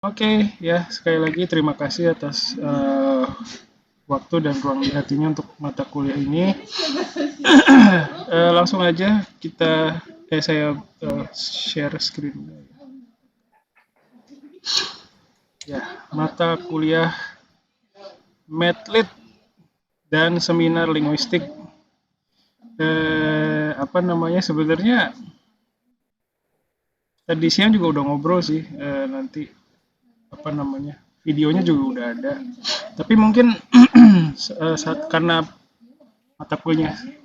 Oke, ya sekali lagi terima kasih atas waktu dan ruang di hatinya untuk mata kuliah ini. Langsung aja saya share screen. Ya, mata kuliah Medlit dan seminar linguistik. Apa namanya sebenarnya tadi siang juga udah ngobrol sih, nanti apa namanya videonya juga udah ada. Tapi mungkin karena mata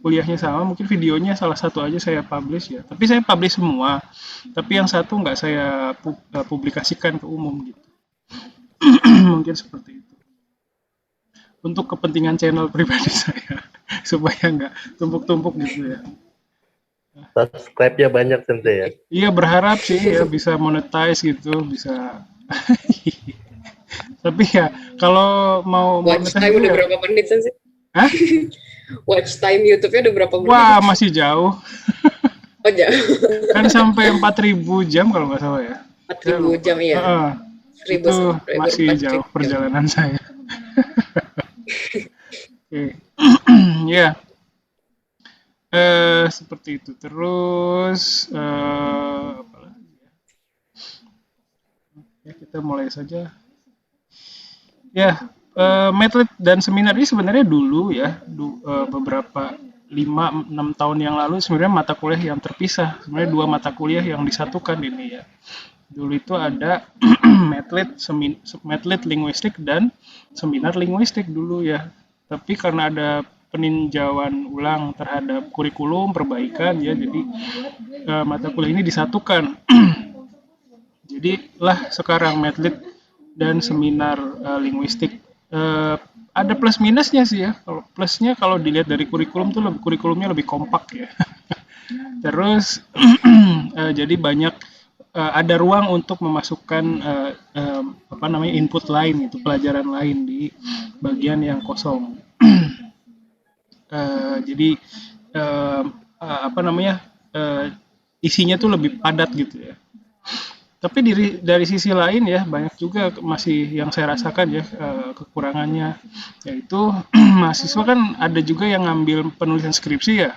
kuliahnya sama, mungkin videonya salah satu aja saya publish ya. Tapi saya publish semua. Tapi yang satu nggak saya publikasikan ke umum gitu. Mungkin seperti itu. Untuk kepentingan channel pribadi saya supaya nggak tumpuk-tumpuk gitu ya. Subscribe-nya banyak tentu ya. Iya berharap sih ya bisa monetize gitu, bisa. Tapi ya kalau mau Watch monetize time itu udah ya. berapa menit sih? Hah? Watch time YouTube-nya udah berapa menit? Wah masih jauh. Oh jauh. Kan sampai 4.000 jam kalau nggak salah ya. 4.000 jam ya. Itu masih jauh perjalanan saya. Oke. Ya. Seperti itu. Terus apa lagi ya? Ya kita mulai saja. Ya, Medlit dan seminar ini sebenarnya dulu ya, beberapa 5-6 tahun yang lalu sebenarnya mata kuliah yang terpisah. Sebenarnya dua mata kuliah yang disatukan ini ya. Dulu itu ada Medlit linguistik dan seminar linguistik dulu ya. Tapi karena ada peninjauan ulang terhadap kurikulum perbaikan ya, jadi mata kuliah ini disatukan. Jadi lah sekarang Medlit dan seminar linguistik. Ada plus minusnya sih ya. Kalau plusnya kalau dilihat dari kurikulum tuh kurikulumnya lebih kompak ya. Terus jadi banyak ada ruang untuk memasukkan apa namanya input lain itu pelajaran lain di bagian yang kosong. Jadi apa namanya isinya tuh lebih padat gitu ya. Tapi dari sisi lain ya banyak juga masih yang saya rasakan ya kekurangannya, yaitu mahasiswa kan ada juga yang ngambil penulisan skripsi ya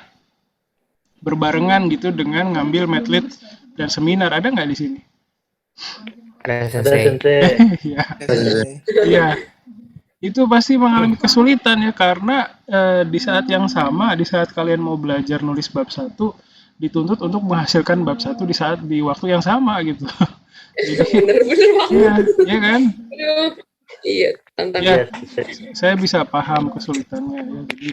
berbarengan gitu dengan ngambil medlit dan seminar. Ada nggak di sini? Ada sensei. Ya, ya itu pasti mengalami kesulitan ya karena di saat yang sama, di saat kalian mau belajar nulis bab 1 dituntut untuk menghasilkan bab 1 di waktu yang sama gitu. Jadi bener banget. iya, iya kan? Aduh, iya tantangan. Ya, saya bisa paham kesulitannya ya. Jadi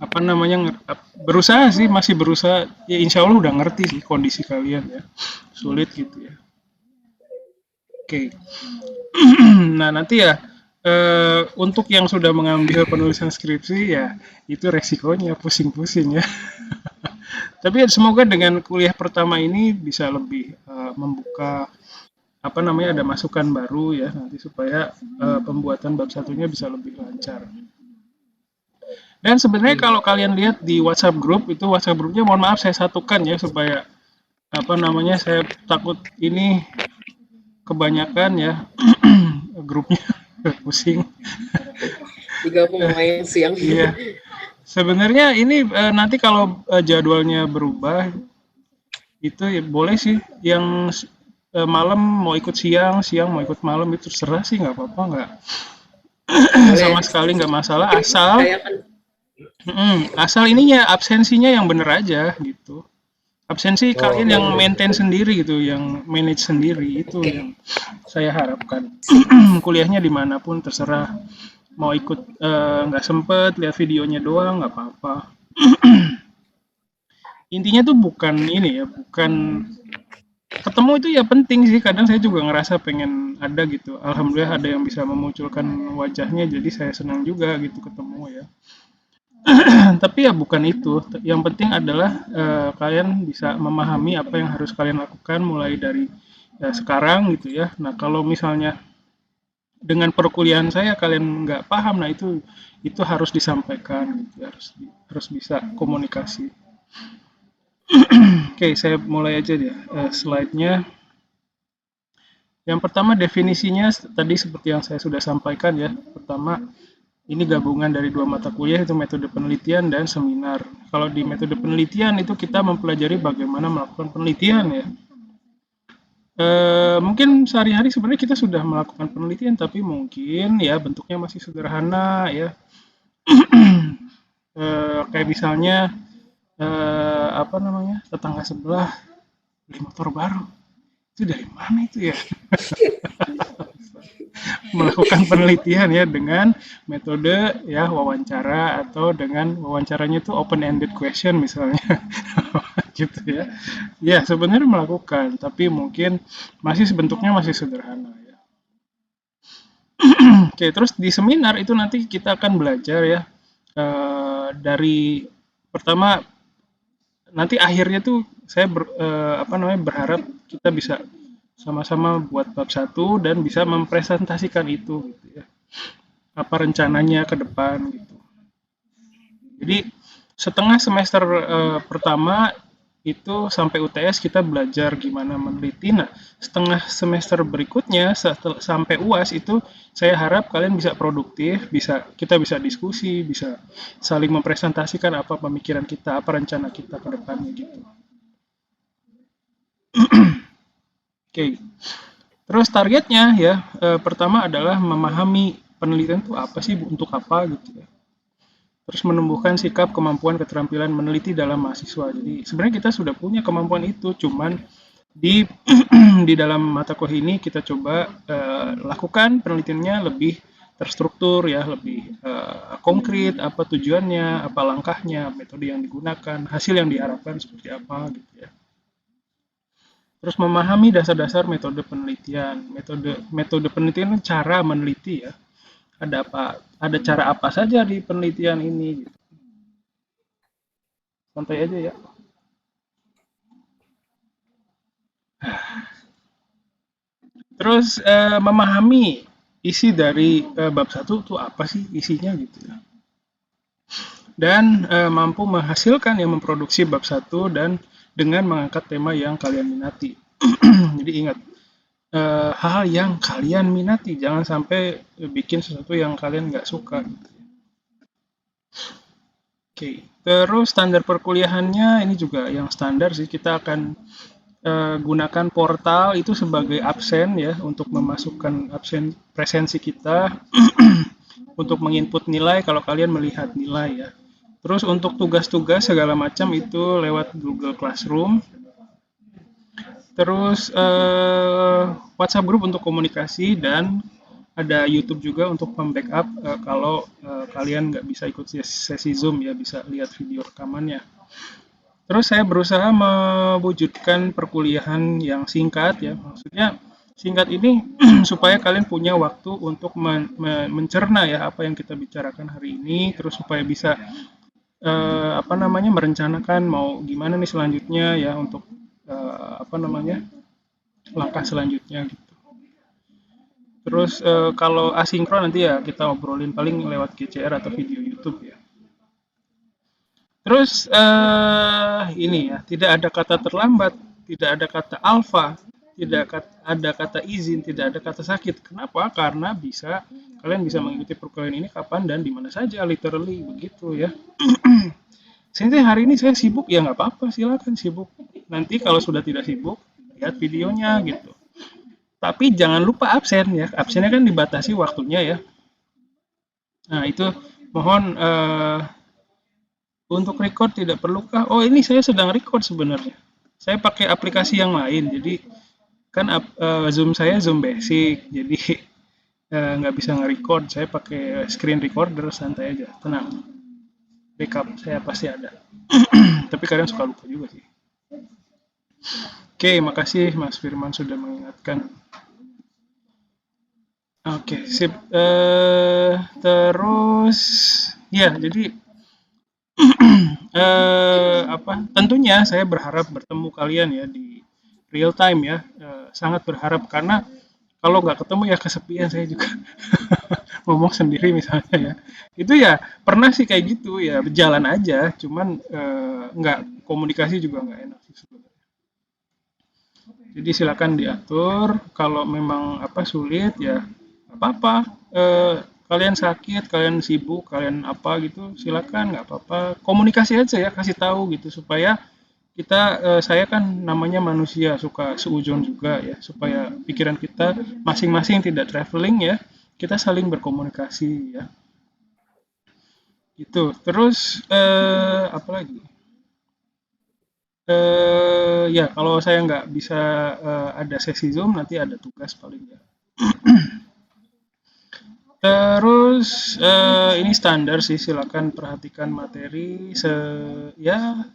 apa namanya berusaha sih masih berusaha ya insya Allah udah ngerti sih kondisi kalian ya sulit gitu ya. Oke. Nah nanti ya untuk yang sudah mengambil penulisan skripsi ya itu resikonya pusing-pusing ya. Tapi semoga dengan kuliah pertama ini bisa lebih membuka apa namanya ada masukan baru ya nanti supaya pembuatan bab satunya bisa lebih lancar. Dan sebenarnya kalau kalian lihat di WhatsApp group itu WhatsApp grupnya mohon maaf saya satukan ya supaya apa namanya saya takut ini kebanyakan ya grupnya pusing. Juga pemain siang. Iya. Sebenarnya ini nanti kalau jadwalnya berubah itu ya boleh sih yang malam mau ikut siang, siang mau ikut malam itu terserah sih nggak apa-apa nggak sama sekali nggak masalah asal ininya absensinya yang bener aja gitu. Absensi kalian yang maintain sendiri gitu, yang manage sendiri itu yang saya harapkan. Kuliahnya dimanapun terserah mau ikut nggak sempet lihat videonya doang nggak apa-apa. Intinya tuh bukan ini ya, bukan ketemu itu ya penting sih. Kadang saya juga ngerasa pengen ada gitu. Alhamdulillah ada yang bisa memunculkan wajahnya, jadi saya senang juga gitu ketemu ya. Tapi ya bukan itu. Yang penting adalah kalian bisa memahami apa yang harus kalian lakukan mulai dari sekarang gitu ya. Nah kalau misalnya dengan perkuliahan saya kalian nggak paham, nah itu harus disampaikan, gitu. harus bisa komunikasi. Oke, saya mulai aja deh slide-nya. Yang pertama definisinya tadi seperti yang saya sudah sampaikan ya. Pertama, ini gabungan dari dua mata kuliah, itu metode penelitian dan seminar. Kalau di metode penelitian itu kita mempelajari bagaimana melakukan penelitian ya. Mungkin sehari-hari sebenarnya kita sudah melakukan penelitian, tapi mungkin ya bentuknya masih sederhana ya. Kayak misalnya apa namanya, tetangga sebelah beli motor baru, itu dari mana itu ya? Melakukan penelitian ya dengan metode ya wawancara, atau dengan wawancaranya itu open ended question misalnya. Gitu ya. Ya sebenarnya melakukan, tapi mungkin masih bentuknya masih sederhana ya. Oke, terus di seminar itu nanti kita akan belajar ya dari pertama, nanti akhirnya tuh saya apa namanya, berharap kita bisa sama-sama buat bab 1 dan bisa mempresentasikan itu gitu ya. Apa rencananya ke depan gitu. Jadi setengah semester pertama itu sampai UTS kita belajar gimana meneliti. Nah, setengah semester berikutnya sampai UAS itu saya harap kalian bisa produktif, kita bisa diskusi, bisa saling mempresentasikan apa pemikiran kita, apa rencana kita ke depannya gitu. Oke. Terus targetnya ya, pertama adalah memahami penelitian itu apa sih, untuk apa gitu ya. Terus menumbuhkan sikap, kemampuan, keterampilan meneliti dalam mahasiswa. Jadi sebenarnya kita sudah punya kemampuan itu, cuman di di dalam mata kuliah ini kita coba lakukan penelitiannya lebih terstruktur ya, lebih konkret, apa tujuannya, apa langkahnya, metode yang digunakan, hasil yang diharapkan seperti apa gitu ya. Terus memahami dasar-dasar metode penelitian. Metode penelitian kan cara meneliti ya. Ada cara apa saja di penelitian ini gitu. Santai aja ya. Terus memahami isi dari bab 1 itu apa sih isinya gitu ya. Dan mampu menghasilkan yang memproduksi bab 1 dan dengan mengangkat tema yang kalian minati. Jadi ingat, hal yang kalian minati, jangan sampai bikin sesuatu yang kalian nggak suka. Oke, terus standar perkuliahannya ini juga yang standar sih, kita akan gunakan portal itu sebagai absen ya, untuk memasukkan absen presensi kita, untuk menginput nilai kalau kalian melihat nilai ya. Terus untuk tugas-tugas segala macam itu lewat Google Classroom. Terus WhatsApp group untuk komunikasi, dan ada YouTube juga untuk membackup kalau kalian nggak bisa ikut sesi Zoom ya, bisa lihat video rekamannya. Terus saya berusaha mewujudkan perkuliahan yang singkat ya, maksudnya singkat ini supaya kalian punya waktu untuk mencerna ya apa yang kita bicarakan hari ini, terus supaya bisa apa namanya, merencanakan mau gimana nih selanjutnya ya, untuk apa namanya, langkah selanjutnya gitu. Terus kalau asinkron nanti ya kita obrolin paling lewat GCR atau video YouTube ya. Terus ini ya, tidak ada kata terlambat, tidak ada kata alfa, tidak ada kata izin, tidak ada kata sakit. Kenapa? Karena kalian bisa mengikuti perkuliahan ini kapan dan di mana saja, literally begitu ya. Saya hari ini saya sibuk ya nggak apa-apa, silakan sibuk. Nanti kalau sudah tidak sibuk, lihat videonya gitu. Tapi jangan lupa absen ya, absennya kan dibatasi waktunya ya. Nah itu mohon untuk record tidak perlukah? Oh ini saya sedang record sebenarnya. Saya pakai aplikasi yang lain, jadi kan Zoom saya Zoom basic, jadi nggak bisa nge-record. Saya pakai screen recorder, santai aja, tenang. Backup saya pasti ada. Tapi kadang suka lupa juga sih. Oke, makasih Mas Firman sudah mengingatkan. Oke, sip. Terus ya, jadi tentunya saya berharap bertemu kalian ya di real time ya. Sangat berharap, karena kalau nggak ketemu ya kesepian saya juga. Ngomong sendiri misalnya ya. Itu ya pernah sih kayak gitu ya, berjalan aja, cuman nggak komunikasi juga nggak enak sih sebenarnya. Jadi silakan diatur. Kalau memang sulit ya nggak apa-apa. Kalian sakit, kalian sibuk, kalian apa gitu, silakan nggak apa-apa. Komunikasi aja ya, kasih tahu gitu supaya saya kan namanya manusia suka seujon juga ya, supaya pikiran kita masing-masing tidak traveling ya, kita saling berkomunikasi ya. Gitu. Terus apa lagi? Ya kalau saya nggak bisa ada sesi Zoom, nanti ada tugas paling ya. Terus ini standar sih, silakan perhatikan materi ya.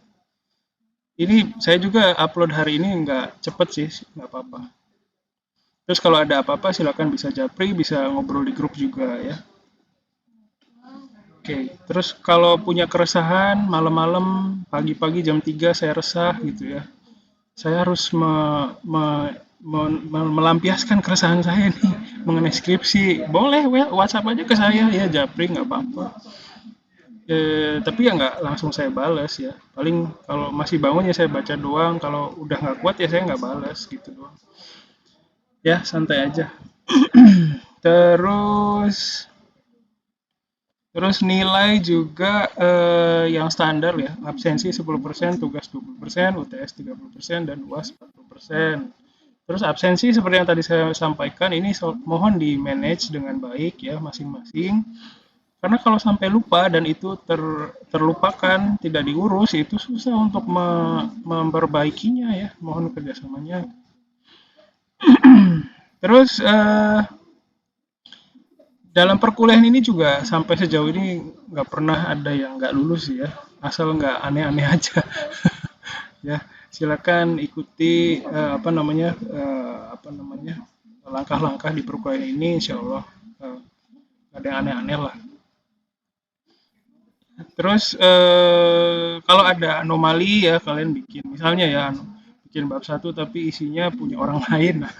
Ini saya juga upload hari ini nggak cepet sih, nggak apa-apa. Terus kalau ada apa-apa silakan bisa japri, bisa ngobrol di grup juga ya. Oke, terus kalau punya keresahan malam-malam, pagi-pagi jam 3 saya resah gitu ya. Saya harus melampiaskan keresahan saya nih mengenai skripsi. Boleh WhatsApp aja ke saya ya, japri nggak apa-apa. Tapi ya nggak langsung saya balas ya. Paling kalau masih bangun ya saya baca doang. Kalau udah nggak kuat ya saya nggak balas gitu doang. Ya santai aja. Terus Terus nilai juga yang standar ya, absensi 10%, tugas 20%, UTS 30%, dan UAS 40%. Terus absensi seperti yang tadi saya sampaikan, ini mohon di-manage dengan baik ya masing-masing. Karena kalau sampai lupa dan itu terlupakan, tidak diurus, itu susah untuk memperbaikinya ya, mohon kerjasamanya. Terus dalam perkuliahan ini juga sampai sejauh ini nggak pernah ada yang nggak lulus ya, asal nggak aneh-aneh aja. Ya silakan ikuti langkah-langkah di perkuliahan ini, insya Allah nggak ada yang aneh-aneh lah. Terus kalau ada anomali ya kalian bikin, misalnya ya bikin bab 1 tapi isinya punya orang lain. Nah,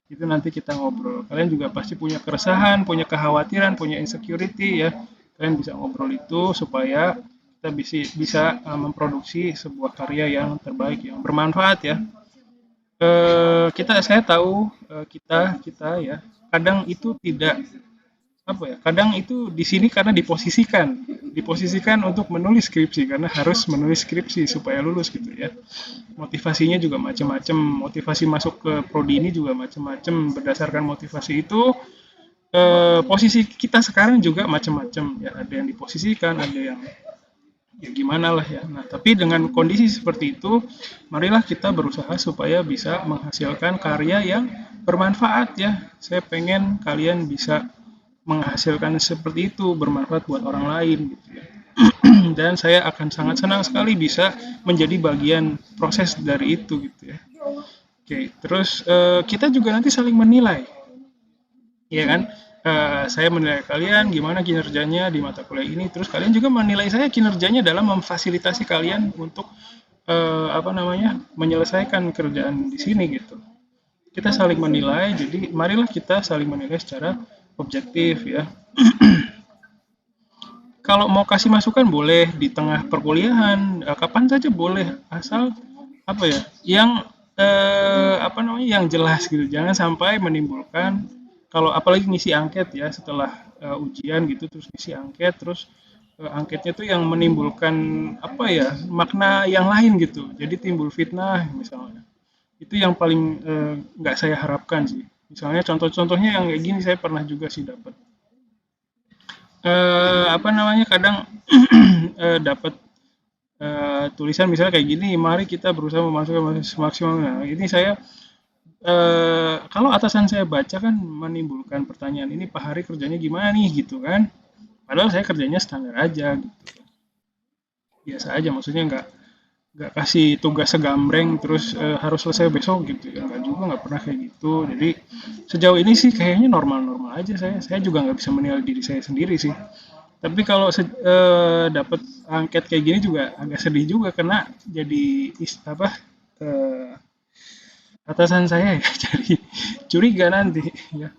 itu nanti kita ngobrol. Kalian juga pasti punya keresahan, punya kekhawatiran, punya insecurity ya. Kalian bisa ngobrol itu supaya kita bisa memproduksi sebuah karya yang terbaik, yang bermanfaat ya. Saya tahu kita ya kadang itu tidak kadang itu di sini karena diposisikan untuk menulis skripsi karena harus menulis skripsi supaya lulus gitu ya. Motivasinya juga macam-macam, motivasi masuk ke prodi ini juga macam-macam. Berdasarkan motivasi itu posisi kita sekarang juga macam-macam ya, ada yang diposisikan, ada yang ya gimana lah ya. Nah, tapi dengan kondisi seperti itu, marilah kita berusaha supaya bisa menghasilkan karya yang bermanfaat ya. Saya pengen kalian bisa menghasilkan seperti itu, bermanfaat buat orang lain gitu ya. Dan saya akan sangat senang sekali bisa menjadi bagian proses dari itu gitu ya. Oke, terus kita juga nanti saling menilai, ya kan? Saya menilai kalian gimana kinerjanya di mata kuliah ini, terus kalian juga menilai saya kinerjanya dalam memfasilitasi kalian untuk menyelesaikan kerjaan di sini gitu. Kita saling menilai, jadi marilah kita saling menilai secara objektif ya. Kalau mau kasih masukan boleh di tengah perkuliahan, kapan saja boleh, asal yang yang jelas gitu. Jangan sampai menimbulkan, kalau apalagi ngisi angket ya setelah ujian gitu, terus ngisi angket, terus angketnya tuh yang menimbulkan makna yang lain gitu. Jadi timbul fitnah misalnya. Itu yang paling nggak saya harapkan sih. Misalnya contoh-contohnya yang kayak gini saya pernah juga sih dapat. Kadang dapat tulisan misalnya kayak gini, mari kita berusaha memasukkan semaksimal. Nah, ini saya kalau atasan saya baca kan menimbulkan pertanyaan, ini Pak Hari kerjanya gimana nih gitu kan. Padahal saya kerjanya standar aja gitu. Biasa aja, maksudnya nggak kasih tugas segambreng terus harus selesai besok gitu ya, nggak pernah kayak gitu. Jadi sejauh ini sih kayaknya normal-normal aja. Saya juga nggak bisa menilai diri saya sendiri sih, tapi kalau dapat angket kayak gini juga agak sedih juga karena jadi atasan saya ya jadi curiga nanti ya,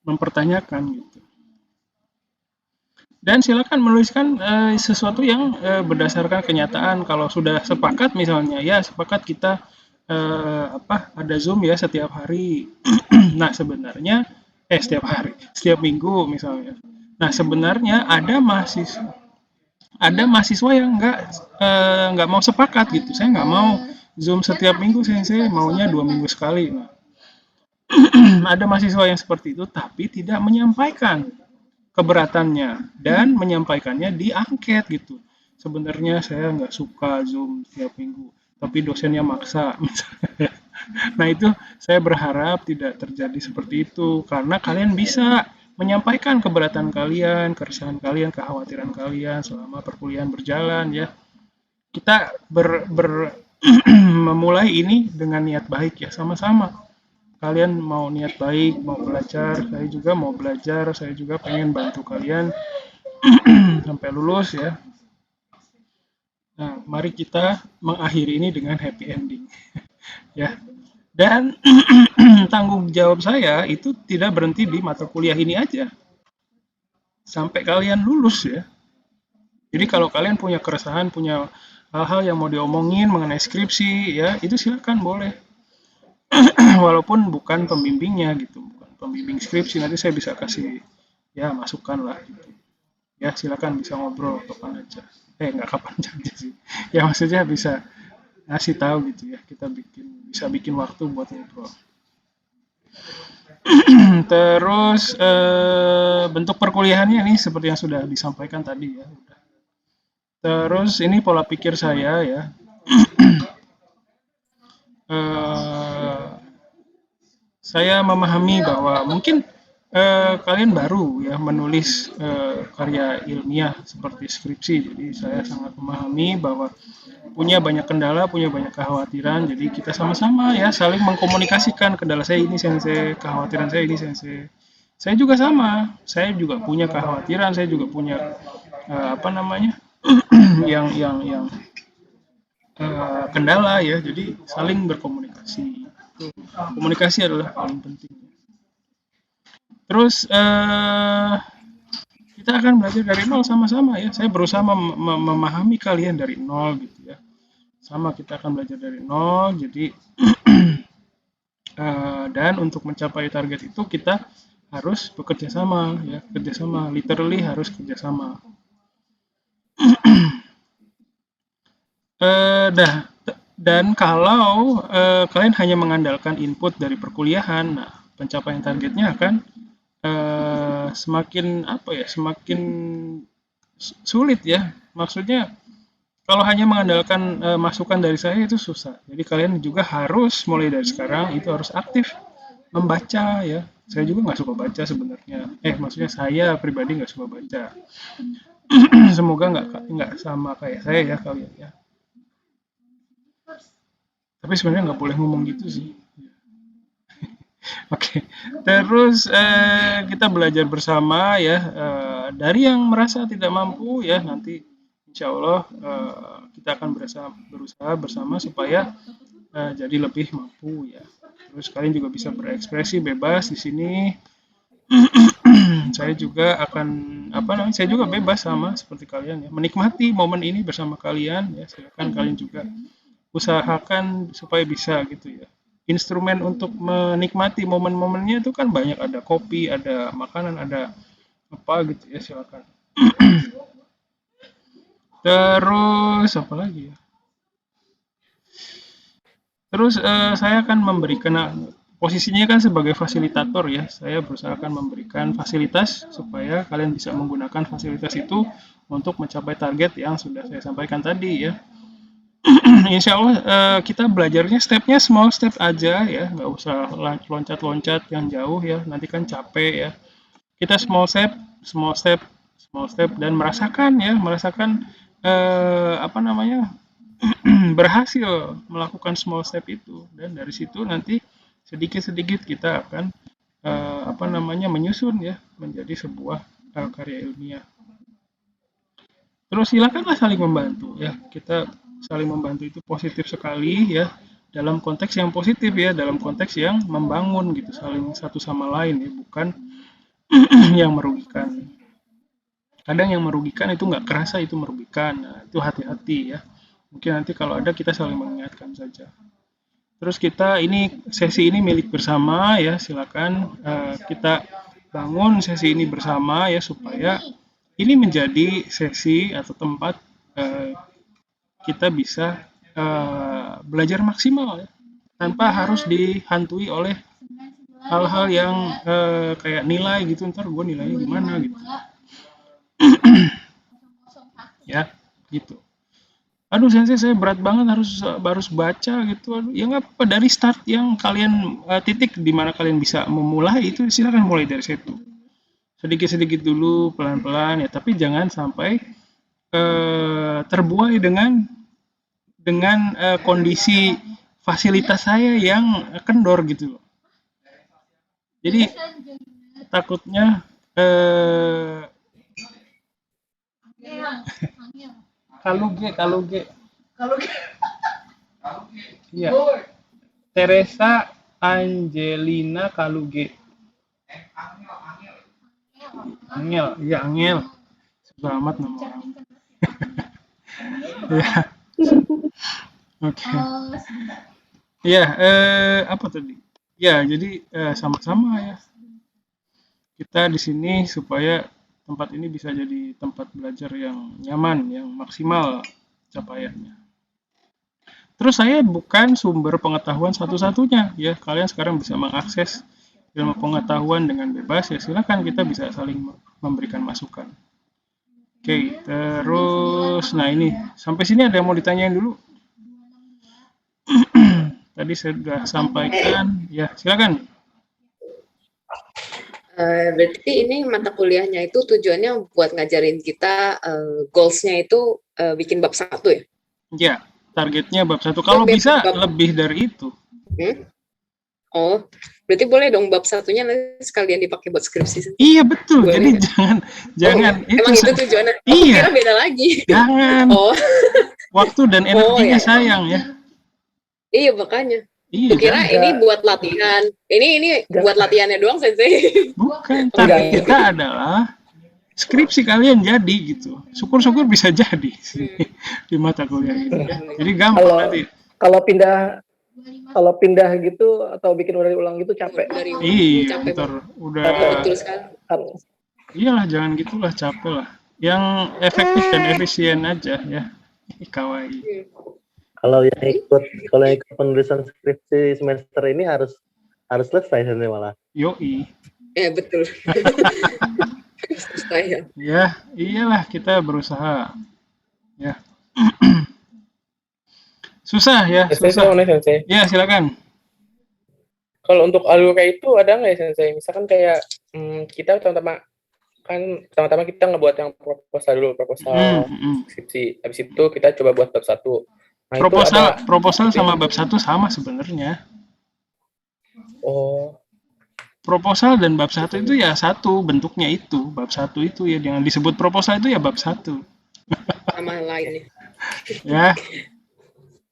mempertanyakan gitu. Dan silakan menuliskan sesuatu yang berdasarkan kenyataan. Kalau sudah sepakat misalnya, ya sepakat kita ada Zoom ya setiap hari. Nah, sebenarnya setiap hari, setiap minggu misalnya. Nah, sebenarnya ada mahasiswa yang nggak mau sepakat gitu. Saya nggak mau Zoom setiap minggu, saya maunya 2 minggu sekali. Nah, ada mahasiswa yang seperti itu, tapi tidak menyampaikan keberatannya dan menyampaikannya di angket gitu. Sebenarnya saya nggak suka Zoom tiap minggu, tapi dosennya maksa misalnya. Nah, itu saya berharap tidak terjadi seperti itu karena kalian bisa menyampaikan keberatan kalian, keresahan kalian, kekhawatiran kalian selama perkuliahan berjalan ya. Kita memulai ini dengan niat baik ya, sama-sama. Kalian mau niat baik, mau belajar, saya juga mau belajar, saya juga pengen bantu kalian sampai lulus ya. Nah, mari kita mengakhiri ini dengan happy ending ya. Dan tanggung jawab saya itu tidak berhenti di mata kuliah ini aja, sampai kalian lulus ya. Jadi kalau kalian punya keresahan, punya hal-hal yang mau diomongin mengenai skripsi ya, itu silakan boleh. Walaupun bukan pembimbingnya gitu, bukan pembimbing skripsi, nanti saya bisa kasih ya masukan lah gitu. Ya silakan bisa ngobrol kapan aja. Nggak kapan aja sih. Ya maksudnya bisa ngasih tahu gitu ya. Kita bisa bikin waktu buat ngobrol. Terus bentuk perkuliahannya ini seperti yang sudah disampaikan tadi ya. Terus ini pola pikir saya ya. Saya memahami bahwa mungkin kalian baru ya menulis karya ilmiah seperti skripsi, jadi saya sangat memahami bahwa punya banyak kendala, punya banyak kekhawatiran, jadi kita sama-sama ya saling mengkomunikasikan kendala saya ini sensei, kekhawatiran saya ini sensei. Saya juga sama, saya juga punya kekhawatiran, saya juga punya yang kendala ya, jadi saling berkomunikasi. Komunikasi adalah paling penting. Terus kita akan belajar dari nol sama-sama ya. Saya berusaha memahami kalian dari nol gitu ya. Sama kita akan belajar dari nol. Jadi dan untuk mencapai target itu kita harus bekerja sama ya, kerjasama. Literally harus kerjasama. Dan kalau kalian hanya mengandalkan input dari perkuliahan, nah pencapaian targetnya akan semakin sulit ya. Maksudnya kalau hanya mengandalkan masukan dari saya itu susah. Jadi kalian juga harus mulai dari sekarang itu harus aktif membaca ya. Saya juga nggak suka baca sebenarnya. Maksudnya saya pribadi nggak suka baca. Semoga nggak sama kayak saya ya kalian ya. Tapi sebenarnya nggak boleh ngomong gitu sih. Oke, terus kita belajar bersama ya, dari yang merasa tidak mampu ya, nanti insya Allah kita akan berusaha bersama supaya jadi lebih mampu ya. Terus kalian juga bisa berekspresi bebas di sini. Saya juga saya juga bebas sama seperti kalian ya, menikmati momen ini bersama kalian ya. Silakan kalian juga usahakan supaya bisa gitu ya. Instrumen untuk menikmati momen-momennya itu kan banyak, ada kopi, ada makanan, ada apa gitu ya, silakan. Terus apa lagi ya? Terus saya akan memberikan posisinya kan sebagai fasilitator ya. Saya berusaha akan memberikan fasilitas supaya kalian bisa menggunakan fasilitas itu untuk mencapai target yang sudah saya sampaikan tadi ya. Insya Allah kita belajarnya stepnya small step aja ya, nggak usah loncat-loncat yang jauh ya, nanti kan capek ya. Kita small step, small step, small step, dan merasakan berhasil melakukan small step itu, dan dari situ nanti sedikit-sedikit kita akan menyusun ya menjadi sebuah karya ilmiah. Terus silakanlah saling membantu ya, kita saling membantu itu positif sekali ya, dalam konteks yang positif ya, dalam konteks yang membangun gitu, saling satu sama lain ya, bukan yang merugikan. Kadang yang merugikan itu nggak kerasa itu merugikan, nah, itu hati-hati ya. Mungkin nanti kalau ada kita saling mengingatkan saja. Terus sesi ini milik bersama ya, silakan kita bangun sesi ini bersama ya supaya ini menjadi sesi atau tempat kita bisa belajar maksimal ya, tanpa harus dihantui oleh hal-hal yang kayak nilai gitu, ntar gue nilainya gimana gitu ya gitu. Aduh sensei, saya berat banget harus baca gitu. Aduh, ya nggak apa-apa, dari start yang kalian titik di mana kalian bisa memulai itu silakan mulai dari situ. Sedikit-sedikit dulu, pelan-pelan ya, tapi jangan sampai terbuai dengan kondisi fasilitas saya yang kendor gitu loh. Jadi takutnya Kaluge. Iya. Teresa Angelina Kaluge. Angel. Susah amat nama orang. Ya. Oke. Ya, apa tadi? Ya, jadi sama-sama ya. Kita di sini supaya tempat ini bisa jadi tempat belajar yang nyaman, yang maksimal capaiannya. Terus saya bukan sumber pengetahuan satu-satunya ya. Kalian sekarang bisa mengakses ilmu pengetahuan dengan bebas ya. Silakan, kita bisa saling memberikan masukan. Oke, terus nah ini sampai sini ada yang mau ditanyain dulu? Tadi saya sudah sampaikan. Ya, silakan. Berarti ini mata kuliahnya itu tujuannya buat ngajarin kita goals-nya itu bikin bab 1 ya? Ya, targetnya bab 1. Kalau bisa lebih dari itu. Oh, berarti boleh dong bab 1-nya nanti sekalian dipakai buat skripsi. Iya betul. Boleh, jadi kan? jangan itu. Emang itu tujuannya? Iya. Kira beda lagi. Jangan. Waktu dan energinya sayang ya. Iya makanya. Iya, kira ini buat latihan. Ini buat latihannya doang, Sensei. Bukan, target kita adalah skripsi kalian jadi gitu. Syukur-syukur bisa jadi di mata kuliah ini. Jadi gampang nanti. Kalau pindah gitu atau bikin ulang gitu capek. Iya, udah. Betul sekali. Iyalah, jangan gitulah, capek lah. Yang efektif dan efisien aja ya. Kawaii. Kalau yang ikut penulisan skripsi semester ini harus selesai sebenarnya malah. Yoi. Betul. Selesai. Ya, iyalah kita berusaha. Ya. Susah ya. Susah. Sensei. Ya, silakan. Kalau untuk alur kayak itu ada nggak ya Sensei? Misalkan kayak kita pertama-tama kita ngebuat yang proposal skripsi. Habis itu kita coba buat bab 1. Nah, proposal sama bab 1 sama sebenarnya. Oh. Proposal dan bab 1 itu ya satu, bentuknya itu. Bab 1 itu ya, jangan disebut proposal itu ya bab 1. Nama lainnya. Ya.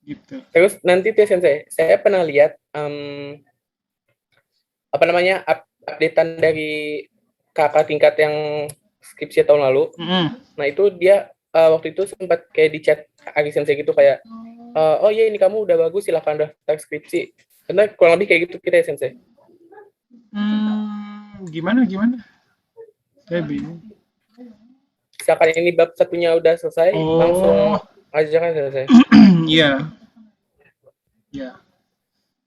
Gitu. Terus nanti tuh Sensei, saya pernah lihat updatean dari kakak tingkat yang skripsi tahun lalu. Nah, itu dia waktu itu sempat kayak di chat Ari Sensei gitu kayak oh iya ini kamu udah bagus, silahkan daftar skripsi. Karena kurang lebih kayak gitu kita ya Sensei. Gimana? Saya bingung. Misalkan ini bab 1-nya udah selesai, langsung aja kan selesai. Iya. Ya.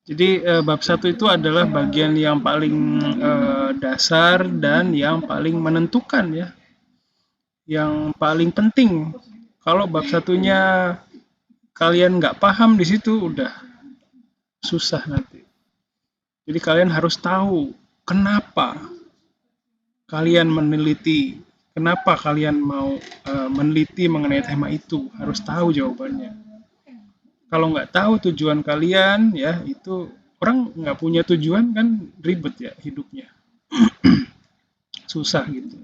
Jadi bab 1 itu adalah bagian yang paling dasar dan yang paling menentukan ya. Yang paling penting. Kalau bab 1-nya kalian nggak paham di situ, udah susah nanti. Jadi kalian harus tahu kenapa kalian meneliti, kenapa kalian mau meneliti mengenai tema itu, harus tahu jawabannya. Kalau nggak tahu tujuan kalian, ya itu orang nggak punya tujuan kan ribet ya hidupnya, susah gitu.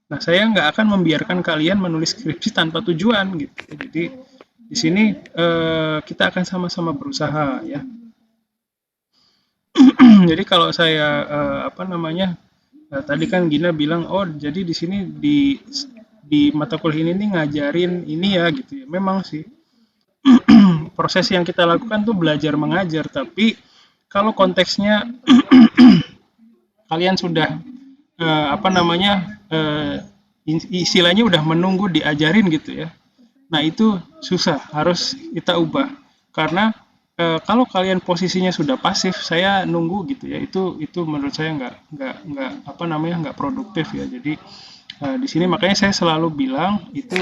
Nah, saya nggak akan membiarkan kalian menulis skripsi tanpa tujuan gitu. Jadi di sini kita akan sama-sama berusaha ya. Jadi kalau saya tadi kan Gina bilang, oh jadi di sini di mata kuliah ini nih ngajarin ini ya gitu ya. Memang sih proses yang kita lakukan tuh belajar mengajar, tapi kalau konteksnya kalian sudah istilahnya udah menunggu diajarin gitu ya. Nah itu susah, harus kita ubah karena kalau kalian posisinya sudah pasif, saya nunggu gitu ya, itu menurut saya nggak produktif ya. Jadi di sini makanya saya selalu bilang itu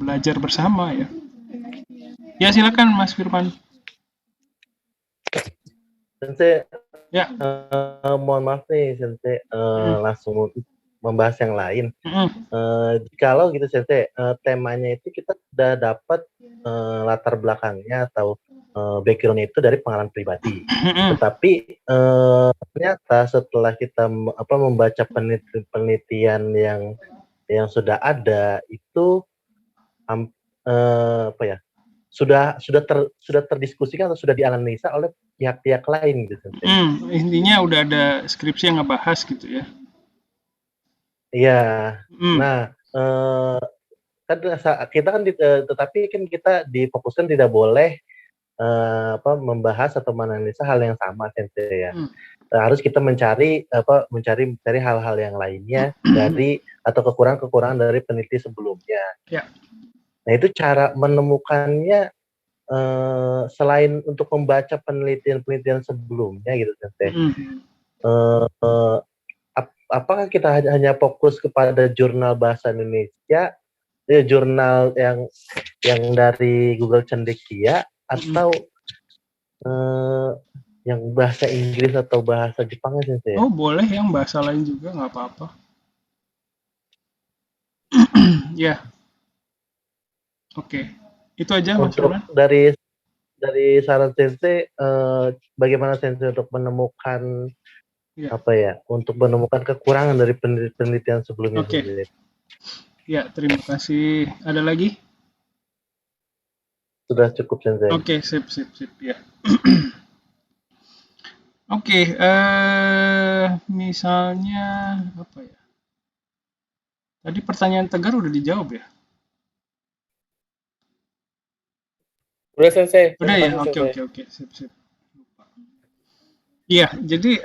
belajar bersama ya. Ya silakan Mas Firman. Sensei, Ya. mohon maaf nih Sensei, langsung membahas yang lain. Kalau gitu Sensei, temanya itu kita sudah dapat latar belakangnya atau background itu dari pengalaman pribadi. Tetapi ternyata setelah kita membaca penelitian yang sudah ada itu sudah terdiskusikan atau sudah dianalisa oleh pihak-pihak lain gitu. Intinya udah ada skripsi yang ngebahas gitu ya. Iya. Nah, kan kita kan tetapi kan kita difokuskan tidak boleh membahas atau menganalisa hal yang sama Sensei ya. Harus kita mencari hal-hal yang lainnya dari atau kekurangan dari peneliti sebelumnya. Ya. Nah, itu cara menemukannya selain untuk membaca penelitian sebelumnya gitu Sensei. Apakah kita hanya fokus kepada jurnal bahasa Indonesia, jurnal yang dari Google Cendekia atau yang bahasa Inggris atau bahasa Jepang aja sih? Oh boleh yang bahasa lain juga nggak apa-apa. Ya, oke. Itu aja Mas Untuk Firman. dari saran Sensei, bagaimana Sensei untuk menemukan untuk menemukan kekurangan dari penelitian sebelumnya? Oke. Ya, terima kasih. Ada lagi? Sudah cukup Sensei. Oke, sip ya. Oke, misalnya apa ya? Tadi pertanyaan Tegar udah dijawab ya? Udah Sensei. Udah ya? Oke. Sip. Lupa. Iya, jadi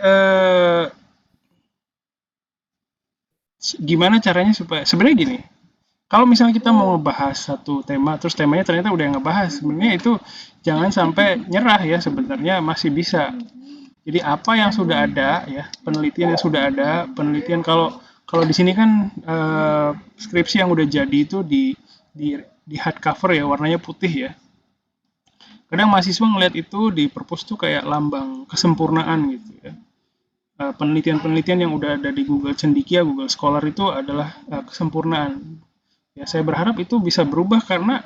gimana caranya supaya sebenarnya gini. Kalau misalnya kita mau ngebahas satu tema, terus temanya ternyata udah ngebahas, sebenarnya itu jangan sampai nyerah ya, sebenarnya masih bisa. Jadi apa yang sudah ada ya, penelitian yang sudah ada, penelitian kalau di sini kan skripsi yang udah jadi itu di hardcover ya, warnanya putih ya. Kadang mahasiswa ngeliat itu di perpus tuh kayak lambang kesempurnaan gitu ya. Penelitian-penelitian yang udah ada di Google Cendekia, Google Scholar itu adalah kesempurnaan. Ya, saya berharap itu bisa berubah karena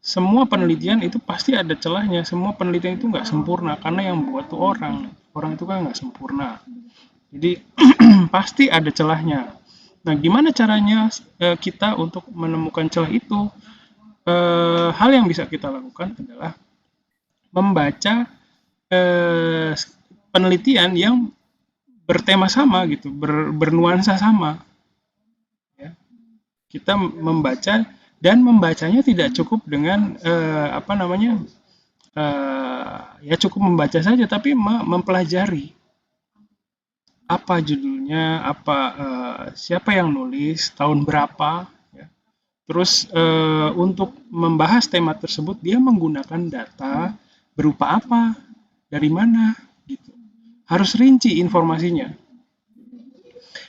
semua penelitian itu pasti ada celahnya. Semua penelitian itu nggak sempurna karena yang buat tuh orang itu kan nggak sempurna. Jadi pasti ada celahnya. Nah, gimana caranya kita untuk menemukan celah itu? Hal yang bisa kita lakukan adalah membaca penelitian yang bertema sama gitu, bernuansa sama. Kita membaca dan membacanya tidak cukup dengan cukup membaca saja, tapi mempelajari apa judulnya, siapa yang nulis, tahun berapa, ya. Terus untuk membahas tema tersebut dia menggunakan data berupa apa, dari mana, gitu. Harus rinci informasinya.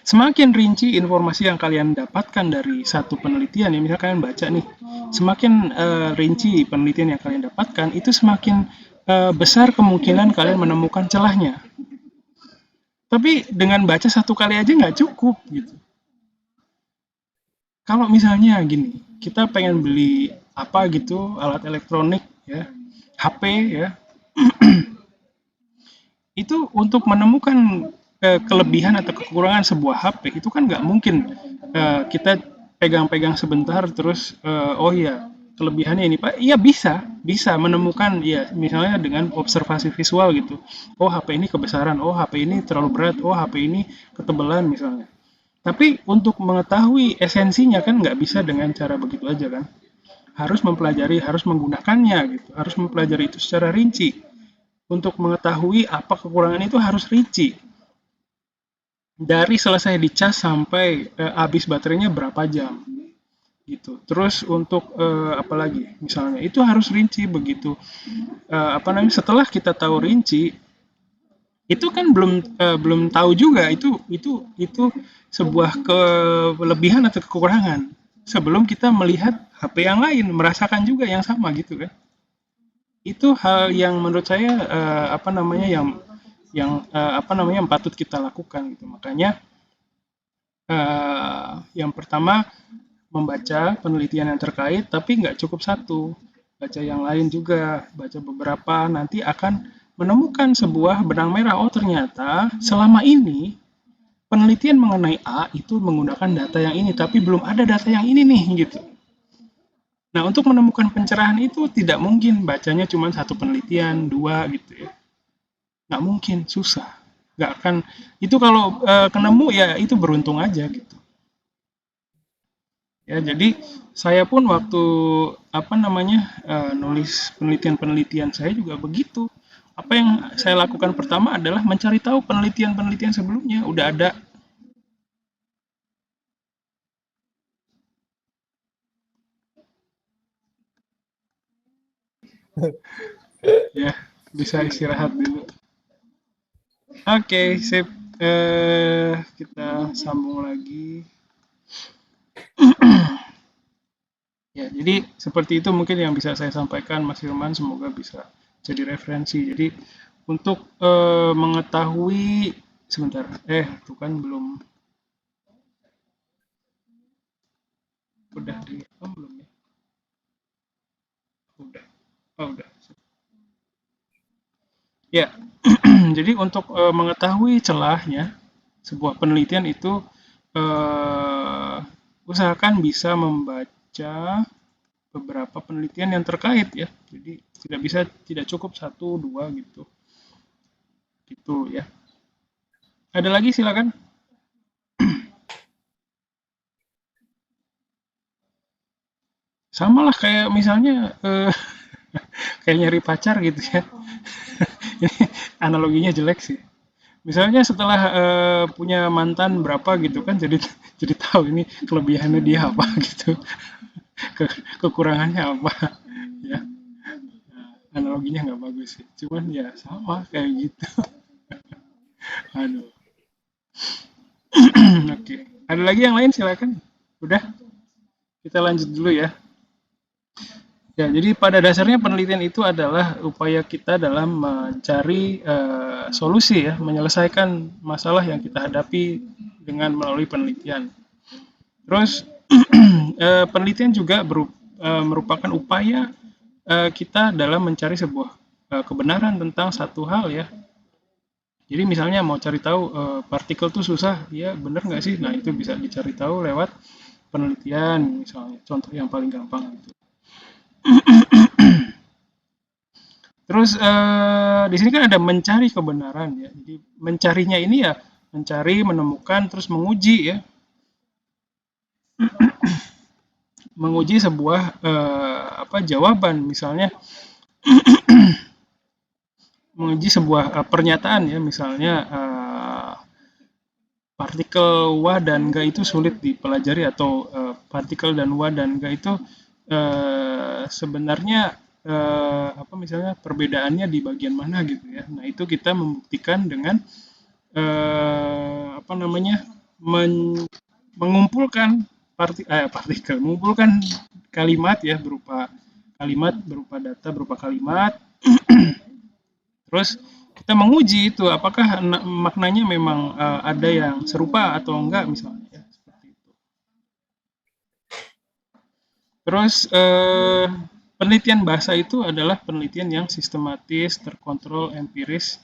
Semakin rinci informasi yang kalian dapatkan dari satu penelitian, ya misalnya kalian baca nih, semakin rinci penelitian yang kalian dapatkan, itu semakin besar kemungkinan kalian menemukan celahnya. Tapi dengan baca satu kali aja nggak cukup gitu. Kalau misalnya gini, kita pengen beli apa gitu, alat elektronik ya, HP ya, itu untuk menemukan kelebihan atau kekurangan sebuah HP itu kan nggak mungkin kita pegang-pegang sebentar terus kelebihannya ini Pak. Iya bisa menemukan ya misalnya dengan observasi visual gitu. Oh HP ini kebesaran, oh HP ini terlalu berat, oh HP ini ketebalan misalnya. Tapi untuk mengetahui esensinya kan nggak bisa dengan cara begitu aja kan. harus mempelajari, harus menggunakannya gitu, harus mempelajari itu secara rinci. Untuk mengetahui apa kekurangan itu harus rinci. Dari selesai dicas sampai habis baterainya berapa jam gitu. Terus untuk apalagi misalnya itu harus rinci begitu. Setelah kita tahu rinci, itu kan belum tahu juga itu sebuah kelebihan atau kekurangan sebelum kita melihat HP yang lain merasakan juga yang sama gitu kan. Itu hal yang menurut saya yang patut kita lakukan gitu. Makanya yang pertama membaca penelitian yang terkait, tapi nggak cukup satu, baca yang lain juga, baca beberapa, nanti akan menemukan sebuah benang merah. Oh ternyata selama ini penelitian mengenai A itu menggunakan data yang ini, tapi belum ada data yang ini nih gitu. Nah untuk menemukan pencerahan itu tidak mungkin bacanya cuma satu penelitian, 2 gitu ya. Nggak mungkin, susah. Nggak akan, itu kalau ketemu ya itu beruntung aja gitu. Ya, jadi saya pun waktu nulis penelitian-penelitian saya juga begitu. Apa yang saya lakukan pertama adalah mencari tahu penelitian-penelitian sebelumnya, udah ada. Ya, bisa istirahat dulu. Oke, sip. Kita sambung lagi. Ya, jadi seperti itu mungkin yang bisa saya sampaikan, Mas Hilman. Semoga bisa jadi referensi. Jadi untuk mengetahui sebentar, itu kan belum udah di belum ya? Udah. Ya, jadi untuk mengetahui celahnya sebuah penelitian itu usahakan bisa membaca beberapa penelitian yang terkait ya. Jadi tidak cukup 1, 2 gitu. Gitu ya. Ada lagi silakan. Sama lah kayak misalnya kayak nyari pacar gitu ya. Ini analoginya jelek sih. Misalnya setelah punya mantan berapa gitu kan, jadi tahu ini kelebihannya dia apa gitu, kekurangannya apa ya. Analoginya nggak bagus sih, cuman ya sama kayak gitu. Aduh. Oke, ada lagi yang lain silakan. Udah, kita lanjut dulu ya. Ya, jadi pada dasarnya penelitian itu adalah upaya kita dalam mencari solusi ya, menyelesaikan masalah yang kita hadapi dengan melalui penelitian. Terus penelitian juga merupakan upaya kita dalam mencari sebuah kebenaran tentang satu hal ya. Jadi misalnya mau cari tahu partikel itu susah, ya benar nggak sih? Nah itu bisa dicari tahu lewat penelitian misalnya. Contoh yang paling gampang gitu. Terus di sini kan ada mencari kebenaran ya. Jadi mencarinya ini ya mencari, menemukan, terus menguji ya. Menguji sebuah jawaban misalnya menguji sebuah pernyataan ya, misalnya partikel Wa dan Ga itu sulit dipelajari, atau partikel dan Wa dan Ga itu sebenarnya misalnya perbedaannya di bagian mana gitu ya. Nah itu kita membuktikan dengan mengumpulkan partikel, mengumpulkan kalimat ya, berupa data berupa kalimat. Terus kita menguji itu apakah maknanya memang ada yang serupa atau enggak misalnya ya, seperti itu. Terus penelitian bahasa itu adalah penelitian yang sistematis, terkontrol, empiris,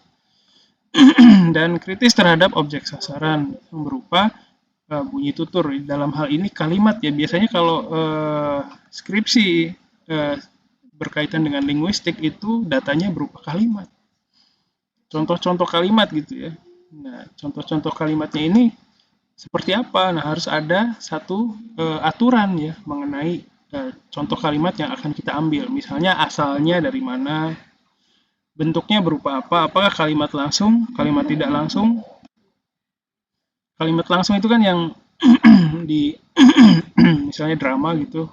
dan kritis terhadap objek sasaran yang berupa bunyi tutur. Dalam hal ini kalimat ya, biasanya kalau skripsi berkaitan dengan linguistik itu datanya berupa kalimat. Contoh-contoh kalimat gitu ya. Nah, contoh-contoh kalimatnya ini seperti apa? Nah, harus ada satu aturan ya mengenai contoh kalimat yang akan kita ambil. Misalnya asalnya dari mana, bentuknya berupa apa, apakah kalimat langsung, kalimat tidak langsung. Kalimat langsung itu kan yang di misalnya drama gitu,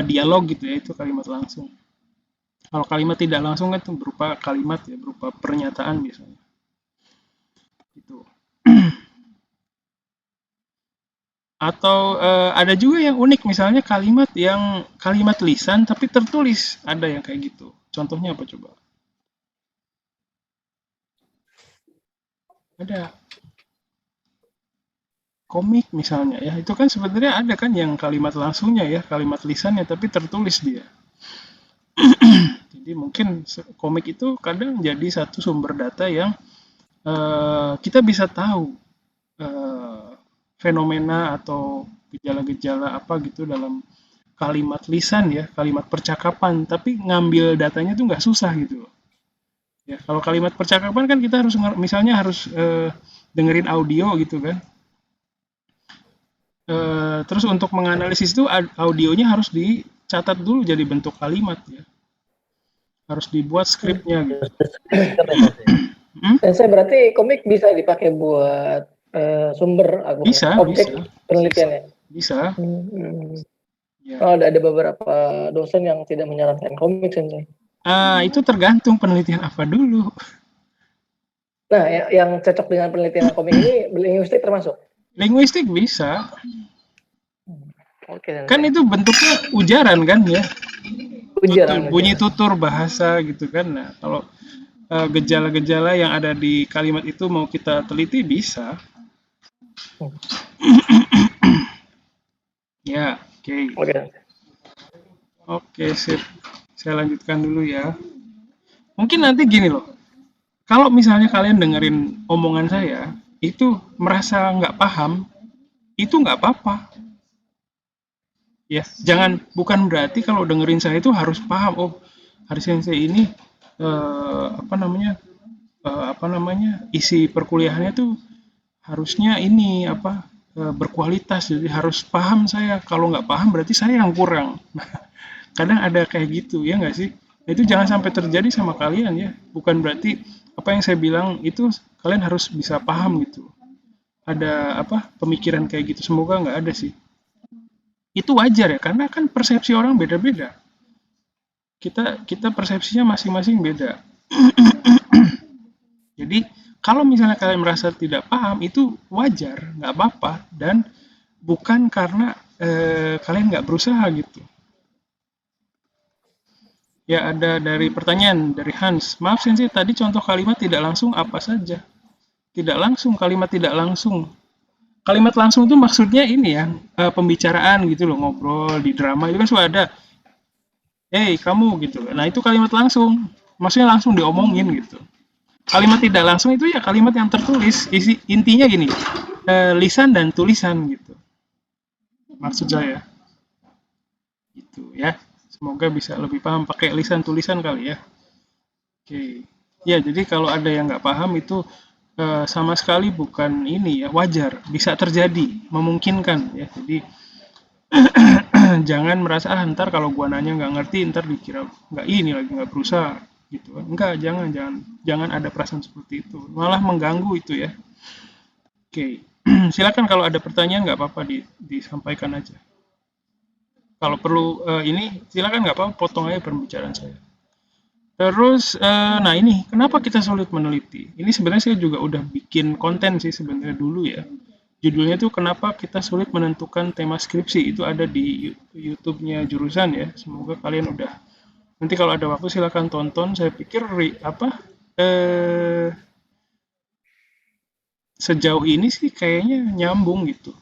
dialog gitu ya, itu kalimat langsung. Kalau kalimat tidak langsung kan itu berupa kalimat ya, berupa pernyataan biasanya. Gitu. Atau ada juga yang unik, misalnya kalimat lisan tapi tertulis, ada yang kayak gitu. Contohnya apa coba? Ada komik misalnya ya, itu kan sebenarnya ada kan yang kalimat langsungnya ya, kalimat lisannya tapi tertulis dia. Jadi mungkin komik itu kadang jadi satu sumber data yang kita bisa tahu fenomena atau gejala-gejala apa gitu dalam kalimat lisan ya, kalimat percakapan, tapi ngambil datanya tuh nggak susah gitu. Ya, kalau kalimat percakapan kan kita harus misalnya harus dengerin audio gitu kan. Terus untuk menganalisis itu audionya harus dicatat dulu jadi bentuk kalimat ya. Harus dibuat skripnya gitu. Dan saya berarti komik bisa dipakai buat sumber objek penelitiannya. Bisa. Ya. Oh, ada beberapa dosen yang tidak menyarankan komik Sensei. Itu tergantung penelitian apa dulu. Nah, yang cocok dengan penelitian komik ini linguistik termasuk? Linguistik bisa. Oke. Kan itu bentuknya ujaran kan ya. Ujaran. Bunyi tutur bahasa gitu kan. Nah, kalau gejala-gejala yang ada di kalimat itu mau kita teliti bisa. Ya, oke. Oke, sip. Saya lanjutkan dulu ya. Mungkin nanti gini loh. Kalau misalnya kalian dengerin omongan saya, itu merasa nggak paham, itu nggak apa-apa. Ya, bukan berarti kalau dengerin saya itu harus paham. Oh, Haris Sensei ini isi perkuliahannya tuh harusnya ini berkualitas, jadi harus paham saya. Kalau nggak paham berarti saya yang kurang. Kadang ada kayak gitu ya nggak sih? Itu jangan sampai terjadi sama kalian ya. Bukan berarti apa yang saya bilang itu kalian harus bisa paham gitu. Ada pemikiran kayak gitu, semoga nggak ada sih. Itu wajar ya, karena kan persepsi orang beda-beda. Kita persepsinya masing-masing beda. Jadi kalau misalnya kalian merasa tidak paham, itu wajar, nggak apa-apa, dan bukan karena kalian nggak berusaha gitu. Ya, ada dari pertanyaan dari Hans. Maaf Sensei, tadi contoh kalimat tidak langsung apa saja? Tidak langsung, kalimat tidak langsung. Kalimat langsung itu maksudnya ini ya, pembicaraan gitu loh, ngobrol di drama itu kan sudah ada. Hey, kamu gitu. Nah, itu kalimat langsung. Maksudnya langsung diomongin gitu. Kalimat tidak langsung itu ya kalimat yang tertulis. Intinya gini, lisan dan tulisan gitu. Maksud saya. Gitu ya. Semoga bisa lebih paham pakai lisan tulisan kali ya. Oke. Ya, jadi kalau ada yang nggak paham itu sama sekali bukan ini ya, wajar, bisa terjadi, memungkinkan ya. Jadi jangan merasa ntar kalau gua nanya nggak ngerti, ntar dikira nggak ini lagi, nggak berusaha gitu kan. Enggak, jangan ada perasaan seperti itu, malah mengganggu itu ya. Oke. Silakan kalau ada pertanyaan nggak apa-apa disampaikan aja. Kalau perlu ini silakan, nggak apa-apa, potong aja pembicaraan saya. Terus, nah ini kenapa kita sulit meneliti? Ini sebenarnya saya juga udah bikin konten sih sebenarnya dulu ya. Judulnya tuh kenapa kita sulit menentukan tema skripsi, itu ada di YouTube-nya jurusan ya. Semoga kalian udah. Nanti kalau ada waktu silakan tonton. Saya pikir sejauh ini sih kayaknya nyambung gitu.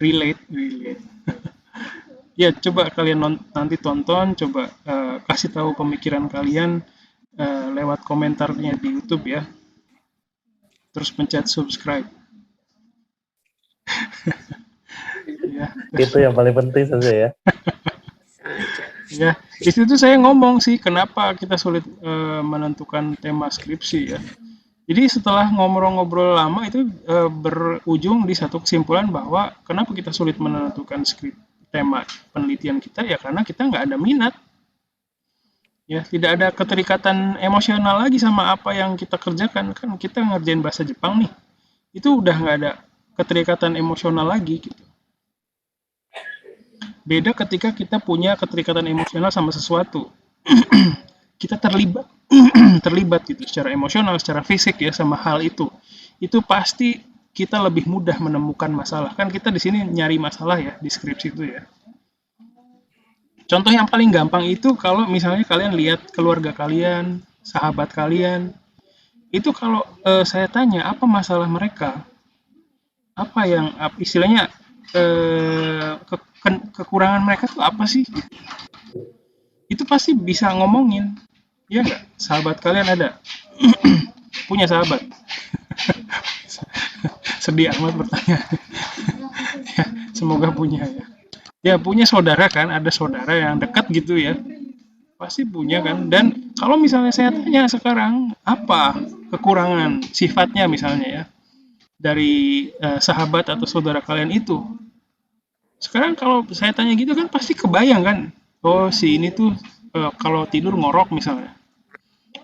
Relate. Ya, coba kalian nanti tonton, coba kasih tahu pemikiran kalian lewat komentarnya di YouTube ya. Terus pencet subscribe. Ya. Itu yang paling penting saja ya. Ya, di situ saya ngomong sih kenapa kita sulit menentukan tema skripsi ya. Jadi setelah ngobrol-ngobrol lama itu berujung di satu kesimpulan bahwa kenapa kita sulit menentukan skrip tema penelitian kita ya karena kita nggak ada minat. Ya, tidak ada keterikatan emosional lagi sama apa yang kita kerjakan. Kan kita ngerjain bahasa Jepang nih. Itu udah nggak ada keterikatan emosional lagi gitu. Beda ketika kita punya keterikatan emosional sama sesuatu. Kita terlibat gitu secara emosional, secara fisik ya sama hal itu pasti kita lebih mudah menemukan masalah. Kan kita di sini nyari masalah ya di skripsi itu ya. Contoh yang paling gampang itu kalau misalnya kalian lihat keluarga kalian, sahabat kalian, itu kalau saya tanya apa masalah mereka, apa yang istilahnya kekurangan mereka tuh apa sih? Itu pasti bisa ngomongin. Iya nggak? Sahabat kalian ada? Punya sahabat? Sedih amat bertanya. Ya, semoga punya ya. Ya punya saudara kan, ada saudara yang dekat gitu ya. Pasti punya kan. Dan kalau misalnya saya tanya sekarang, apa kekurangan sifatnya misalnya ya, dari sahabat atau saudara kalian itu. Sekarang kalau saya tanya gitu kan pasti kebayang kan, oh si ini tuh kalau tidur ngorok misalnya.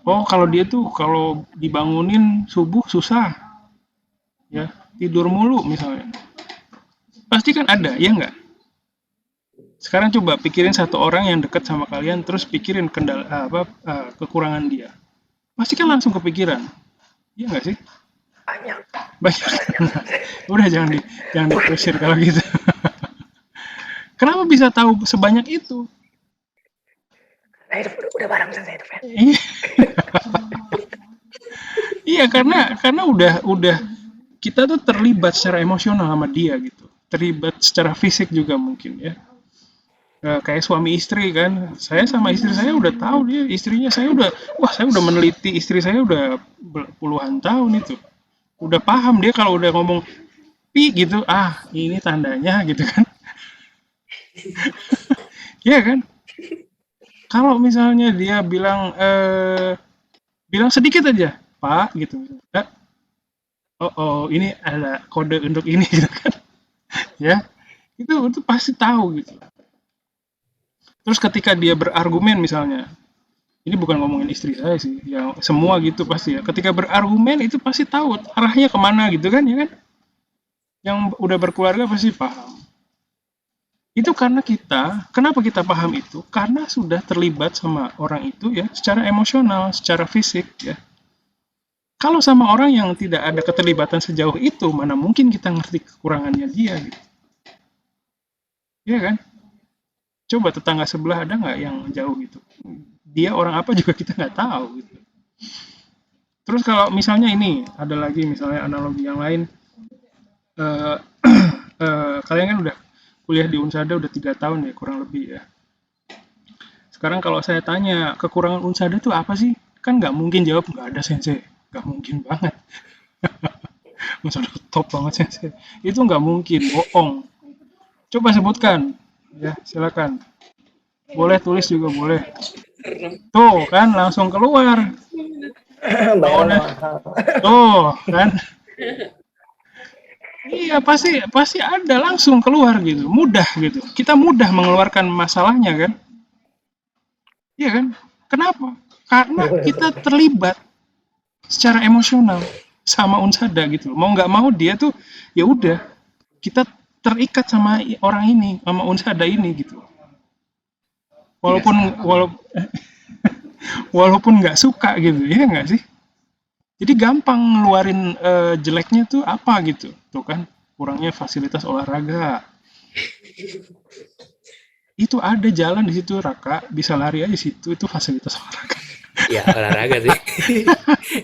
Oh kalau dia tuh kalau dibangunin subuh susah, ya tidur mulu misalnya. Pasti kan ada, ya nggak? Sekarang coba pikirin satu orang yang dekat sama kalian, terus pikirin kekurangan dia. Pasti kan langsung kepikiran, iya nggak sih? Banyak. Udah jangan dipusir kalau gitu. Kenapa bisa tahu sebanyak itu? Udah bareng saya itu, Iya karena udah kita tuh terlibat secara emosional sama dia gitu, terlibat secara fisik juga mungkin ya. Kayak suami istri kan, saya sama istri saya udah tahu dia istrinya, saya udah meneliti istri saya udah puluhan tahun itu, udah paham dia kalau udah ngomong pi gitu, ini tandanya gitu kan. Iya kan? Kalau misalnya dia bilang sedikit aja, Pak, gitu. Ini ada kode untuk ini, gitu kan? Ya, itu pasti tahu gitu. Terus ketika dia berargumen misalnya, ini bukan ngomongin istri saya sih, ya semua gitu pasti ya. Ketika berargumen itu pasti tahu arahnya kemana gitu kan, ya kan? Yang udah berkeluarga pasti paham. Itu karena kenapa kita paham itu? Karena sudah terlibat sama orang itu ya, secara emosional, secara fisik ya. Kalau sama orang yang tidak ada keterlibatan sejauh itu, mana mungkin kita ngerti kekurangannya dia gitu. Iya kan? Coba tetangga sebelah ada nggak yang jauh gitu? Dia orang apa juga kita nggak tahu gitu. Terus kalau misalnya ini, ada lagi misalnya analogi yang lain, kalian kan udah kuliah di Unsada udah 3 tahun ya kurang lebih ya. Sekarang kalau saya tanya kekurangan Unsada itu apa sih? Kan nggak mungkin jawab nggak ada sensei, nggak mungkin banget. Unsada top banget sensei. Itu nggak mungkin, bohong. Coba sebutkan, ya silakan. Boleh tulis juga boleh. Tuh kan langsung keluar. Tuh kan. Iya pasti ada langsung keluar gitu, mudah gitu. Kita mudah mengeluarkan masalahnya kan? Iya kan? Kenapa? Karena kita terlibat secara emosional sama Unsada gitu. Mau nggak mau dia tuh ya udah kita terikat sama orang ini, sama Unsada ini gitu. Walaupun nggak suka gitu, ya nggak sih? Jadi gampang ngeluarin jeleknya tuh apa gitu, tuh kan kurangnya fasilitas olahraga. Itu ada jalan di situ Raka, bisa lari aja di situ, itu fasilitas olahraga. Ya olahraga sih.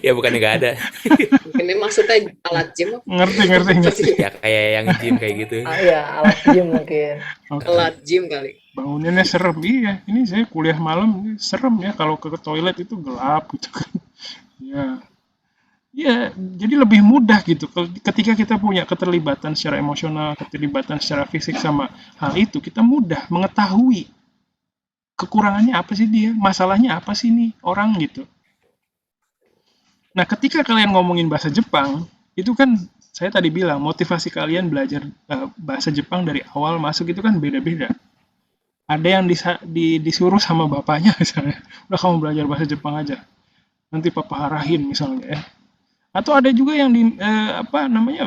Ya bukannya nggak ada. Ini maksudnya alat gym? Ngerti. Ya kayak yang gym kayak gitu. Ya alat gym mungkin. Okay. Alat gym kali. Bangunannya serem, iya. Ini saya kuliah malam serem ya kalau ke toilet itu gelap gitu kan. Ya, jadi lebih mudah gitu. Ketika kita punya keterlibatan secara emosional, keterlibatan secara fisik sama hal itu, kita mudah mengetahui kekurangannya apa sih dia, masalahnya apa sih nih orang gitu. Nah, ketika kalian ngomongin bahasa Jepang, itu kan saya tadi bilang motivasi kalian belajar bahasa Jepang dari awal masuk itu kan beda-beda. Ada yang disuruh sama bapaknya misalnya, udah kamu belajar bahasa Jepang aja, nanti papa arahin misalnya ya. Atau ada juga yang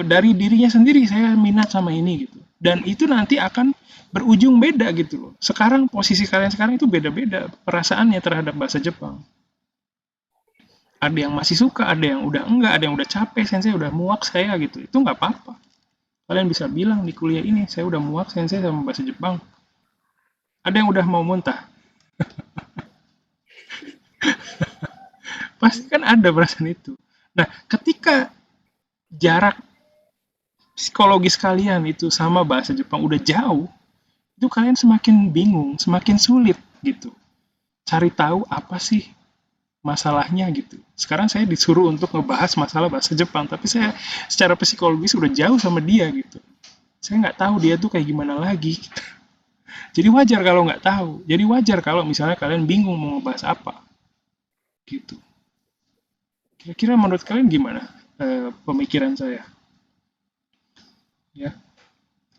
dari dirinya sendiri, saya minat sama ini gitu. Dan itu nanti akan berujung beda gitu loh. Sekarang posisi kalian sekarang itu beda-beda perasaannya terhadap bahasa Jepang. Ada yang masih suka, ada yang udah enggak, ada yang udah capek, sensei udah muak saya gitu. Itu nggak apa-apa. Kalian bisa bilang di kuliah ini, saya udah muak sensei sama bahasa Jepang. Ada yang udah mau muntah. Pasti kan ada perasaan itu. Nah, ketika jarak psikologis kalian itu sama bahasa Jepang udah jauh, itu kalian semakin bingung, semakin sulit gitu. Cari tahu apa sih masalahnya gitu. Sekarang saya disuruh untuk ngebahas masalah bahasa Jepang, tapi saya secara psikologis udah jauh sama dia gitu. Saya nggak tahu dia tuh kayak gimana lagi. Gitu. Jadi wajar kalau nggak tahu. Jadi wajar kalau misalnya kalian bingung mau ngebahas apa. Gitu. Kira-kira menurut kalian gimana pemikiran saya? Ya.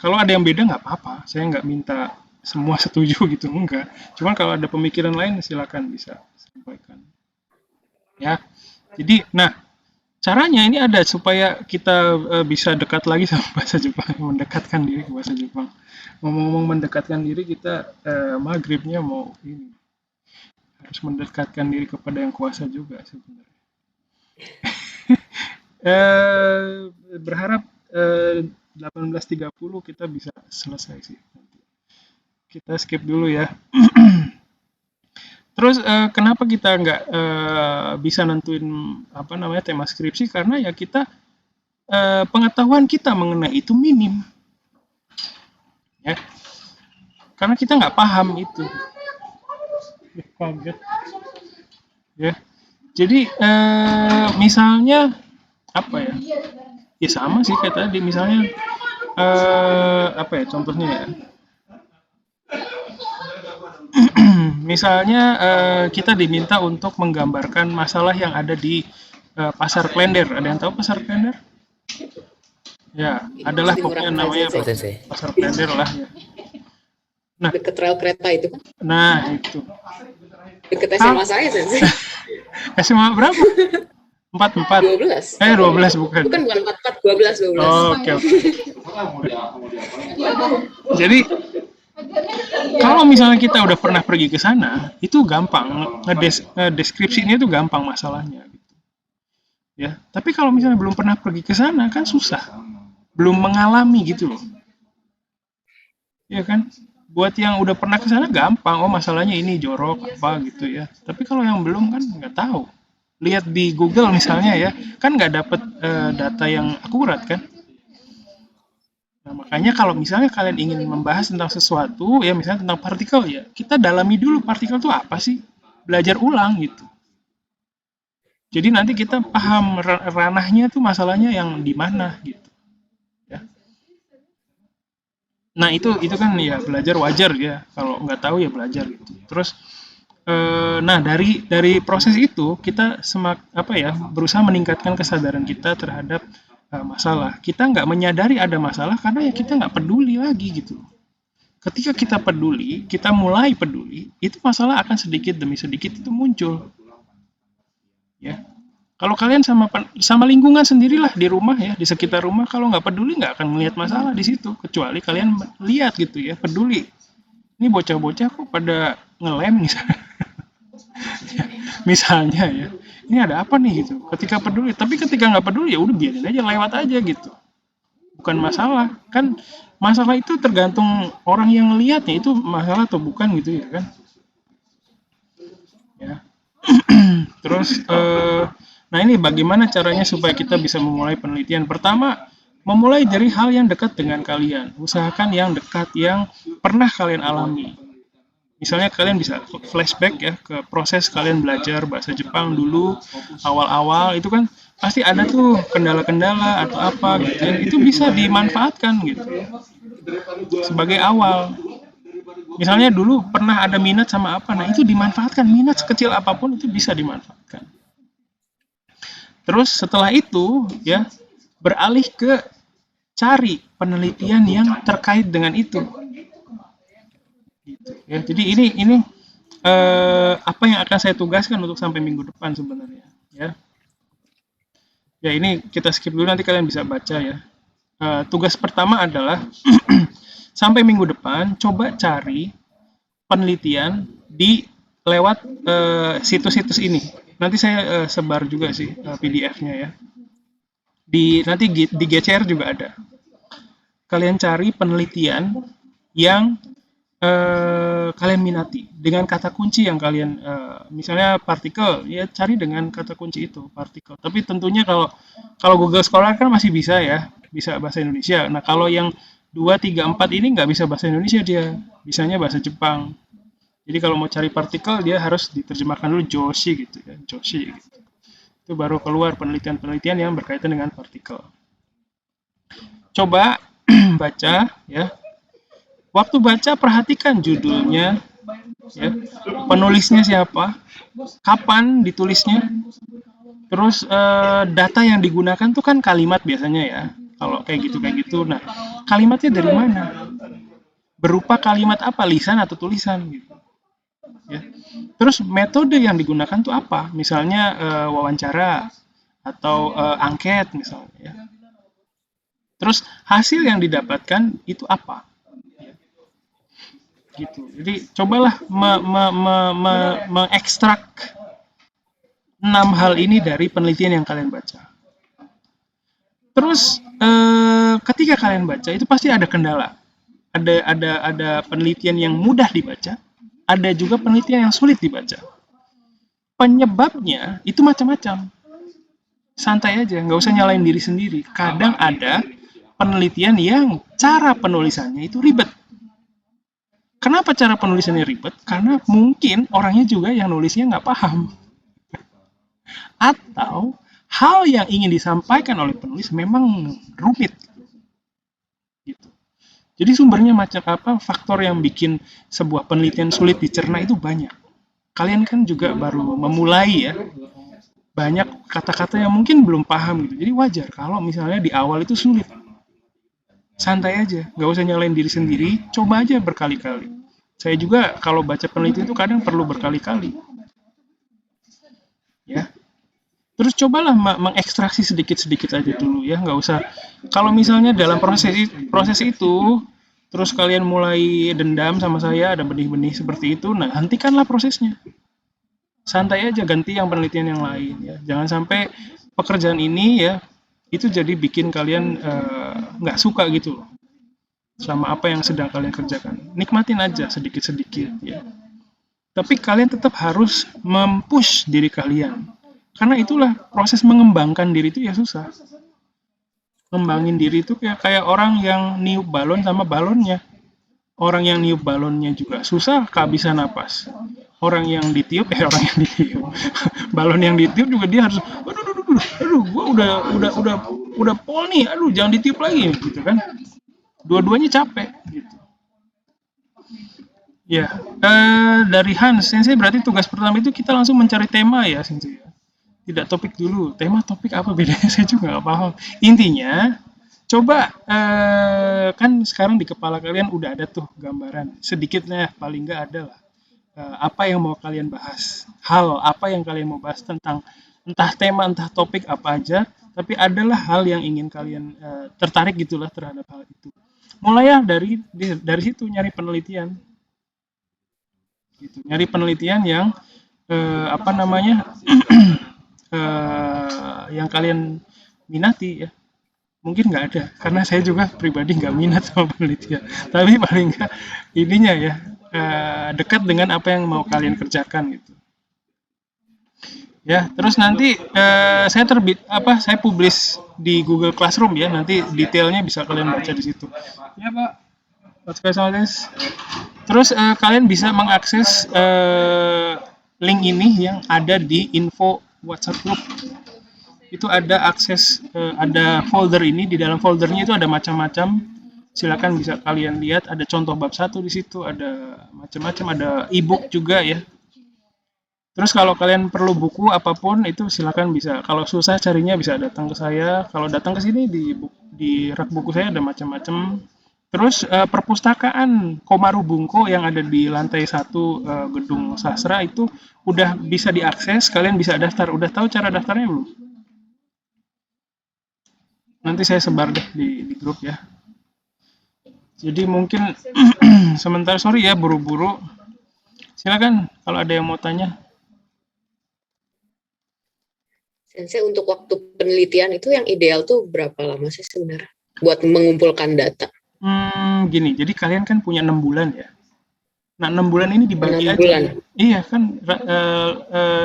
Kalau ada yang beda nggak apa-apa. Saya nggak minta semua setuju gitu, enggak. Cuman kalau ada pemikiran lain silakan bisa sampaikan. Ya. Jadi, nah, caranya ini ada supaya kita bisa dekat lagi sama bahasa Jepang, mendekatkan diri ke bahasa Jepang. Ngomong-ngomong mendekatkan diri, kita maghribnya mau ini harus mendekatkan diri kepada yang kuasa juga sebenarnya. Berharap 18.30 kita bisa selesai sih. Kita skip dulu ya. Terus kenapa kita nggak bisa nentuin tema skripsi? Karena ya kita pengetahuan kita mengenai itu minim, ya. Karena kita nggak paham itu. Kaget. Ya. Jadi misalnya apa ya? Ya sama sih kayak tadi, misalnya contohnya ya. Misalnya kita diminta untuk menggambarkan masalah yang ada di pasar Klender. Ada yang tahu pasar Klender? Ya, adalah pokoknya namanya pasar Klender lah ya. Nah, deket rel kereta itu kan? Nah, itu. Deket SMA saya, Sensei. SMA berapa? 12. 12 bukan. Bukan 44, 12. Oh, oke. Jadi kalau misalnya kita udah pernah pergi ke sana, itu gampang, deskripsinya itu gampang masalahnya gitu. Ya, tapi kalau misalnya belum pernah pergi ke sana kan susah. Belum mengalami gitu loh. Ya kan? Buat yang udah pernah ke sana gampang, oh masalahnya ini jorok apa gitu ya. Tapi kalau yang belum kan nggak tahu. Lihat di Google misalnya ya, kan nggak dapet data yang akurat kan. Nah, makanya kalau misalnya kalian ingin membahas tentang sesuatu, ya misalnya tentang partikel ya, kita dalami dulu partikel itu apa sih, belajar ulang gitu. Jadi nanti kita paham ranahnya tuh masalahnya yang di mana gitu. Ya. Nah itu kan ya belajar wajar ya, kalau nggak tahu ya belajar gitu. Terus, nah dari proses itu kita berusaha meningkatkan kesadaran kita terhadap masalah. Kita nggak menyadari ada masalah karena ya kita nggak peduli lagi gitu. Ketika kita peduli, kita mulai peduli, itu masalah akan sedikit demi sedikit itu muncul. Ya, kalau kalian sama lingkungan sendirilah di rumah ya, di sekitar rumah, kalau nggak peduli nggak akan melihat masalah di situ, kecuali kalian lihat gitu ya, peduli. Ini bocah-bocah kok pada ngelem misalnya. Misalnya ya. Ini ada apa nih gitu, ketika peduli, tapi ketika nggak peduli ya udah biarin aja, lewat aja gitu, bukan masalah kan. Masalah itu tergantung orang yang ngelihatnya itu masalah atau bukan gitu ya kan ya. Terus nah ini bagaimana caranya supaya kita bisa memulai penelitian. Pertama, memulai dari hal yang dekat dengan kalian, usahakan yang dekat, yang pernah kalian alami. Misalnya kalian bisa flashback ya ke proses kalian belajar bahasa Jepang dulu, awal-awal itu kan pasti ada tuh kendala-kendala atau apa gitu ya. Itu bisa dimanfaatkan gitu sebagai awal. Misalnya dulu pernah ada minat sama apa, nah itu dimanfaatkan, minat sekecil apapun itu bisa dimanfaatkan. Terus setelah itu ya beralih ke cari penelitian yang terkait dengan itu. Gitu, ya. Jadi ini apa yang akan saya tugaskan untuk sampai minggu depan sebenarnya. Ya. Ya ini kita skip dulu, nanti kalian bisa baca ya. Tugas pertama adalah sampai minggu depan coba cari penelitian di lewat situs-situs ini. Nanti saya sebar juga sih PDF-nya ya. Nanti di GCR juga ada. Kalian cari penelitian yang kalian minati dengan kata kunci yang kalian misalnya partikel, ya cari dengan kata kunci itu partikel. Tapi tentunya kalau Google Scholar kan masih bisa ya, bisa bahasa Indonesia. Nah kalau yang 2, 3, 4 ini nggak bisa bahasa Indonesia, dia bisanya bahasa Jepang. Jadi kalau mau cari partikel dia harus diterjemahkan dulu Joshi gitu ya, Joshi gitu. Itu baru keluar penelitian-penelitian yang berkaitan dengan partikel. Coba baca ya. Waktu baca perhatikan judulnya, ya, penulisnya siapa, kapan ditulisnya, terus data yang digunakan tuh kan kalimat biasanya ya. Kalau kayak gitu. Nah, kalimatnya dari mana? Berupa kalimat apa? Lisan atau tulisan gitu. Ya. Terus metode yang digunakan tuh apa? Misalnya wawancara atau angket misalnya. Ya. Terus hasil yang didapatkan itu apa? Gitu. Jadi cobalah mengekstrak 6 hal ini dari penelitian yang kalian baca. Terus ketika kalian baca itu pasti ada kendala. Ada penelitian yang mudah dibaca, ada juga penelitian yang sulit dibaca. Penyebabnya itu macam-macam. Santai aja, nggak usah nyalain diri sendiri. Kadang ada penelitian yang cara penulisannya itu ribet. Kenapa cara penulisannya ribet? Karena mungkin orangnya juga yang nulisnya nggak paham. Atau hal yang ingin disampaikan oleh penulis memang rumit. Gitu. Jadi sumbernya macam apa, faktor yang bikin sebuah penelitian sulit dicerna itu banyak. Kalian kan juga baru memulai ya. Banyak kata-kata yang mungkin belum paham gitu. Jadi wajar kalau misalnya di awal itu sulit. Santai aja, nggak usah nyalain diri sendiri, coba aja berkali-kali. Saya juga kalau baca penelitian itu kadang perlu berkali-kali. Ya. Terus cobalah mengekstraksi sedikit-sedikit aja dulu ya, nggak usah. Kalau misalnya dalam proses itu, terus kalian mulai dendam sama saya, ada benih-benih seperti itu, nah hentikanlah prosesnya. Santai aja, ganti yang penelitian yang lain ya. Jangan sampai pekerjaan ini ya, itu jadi bikin kalian nggak suka gitu loh sama apa yang sedang kalian kerjakan. Nikmatin aja sedikit-sedikit ya. Tapi kalian tetap harus mempush diri kalian. Karena itulah proses mengembangkan diri itu ya susah. Ngembangin diri itu kayak orang yang niup balon sama balonnya. Orang yang niup balonnya juga susah kehabisan napas. Orang yang ditiup balon yang ditiup juga dia harus aduh gua udah pol nih, aduh jangan ditiup lagi gitu kan. Dua-duanya capek gitu. Ya, dari Hans Sensei berarti tugas pertama itu kita langsung mencari tema ya Sensei. Tidak topik dulu. Tema topik apa bedanya saya juga nggak paham. Intinya coba kan sekarang di kepala kalian udah ada tuh gambaran sedikitnya, paling nggak ada lah apa yang mau kalian bahas, hal apa yang kalian mau bahas tentang entah tema entah topik apa aja, tapi adalah hal yang ingin kalian tertarik gitulah terhadap hal itu. Mulai ya dari situ nyari penelitian gitu, nyari penelitian yang yang kalian minati ya. Mungkin nggak ada, karena saya juga pribadi nggak minat sama penelitian. Tapi paling nggak ininya ya, dekat dengan apa yang mau kalian kerjakan gitu. Ya, terus nanti saya publish di Google Classroom ya, nanti detailnya bisa kalian baca di situ. Ya Pak, terus kalian bisa mengakses link ini yang ada di info WhatsApp group. Itu ada akses, ada folder ini, di dalam foldernya itu ada macam-macam. Silakan bisa kalian lihat, ada contoh bab 1 di situ, ada macam-macam, ada e-book juga ya. Terus kalau kalian perlu buku apapun itu silakan bisa. Kalau susah carinya bisa datang ke saya. Kalau datang ke sini di rak buku saya ada macam-macam. Terus perpustakaan Komaru Bungko yang ada di lantai 1 gedung sastra itu udah bisa diakses. Kalian bisa daftar. Udah tahu cara daftarnya belum? Nanti saya sebar deh di grup ya. Jadi mungkin sementara sorry ya buru-buru. Silakan kalau ada yang mau tanya. Sensei, untuk waktu penelitian itu yang ideal tuh berapa lama sih sebenarnya buat mengumpulkan data? Gini, jadi kalian kan punya 6 bulan ya. Nah, 6 bulan ini dibagi 6 aja. bulan. Iya kan,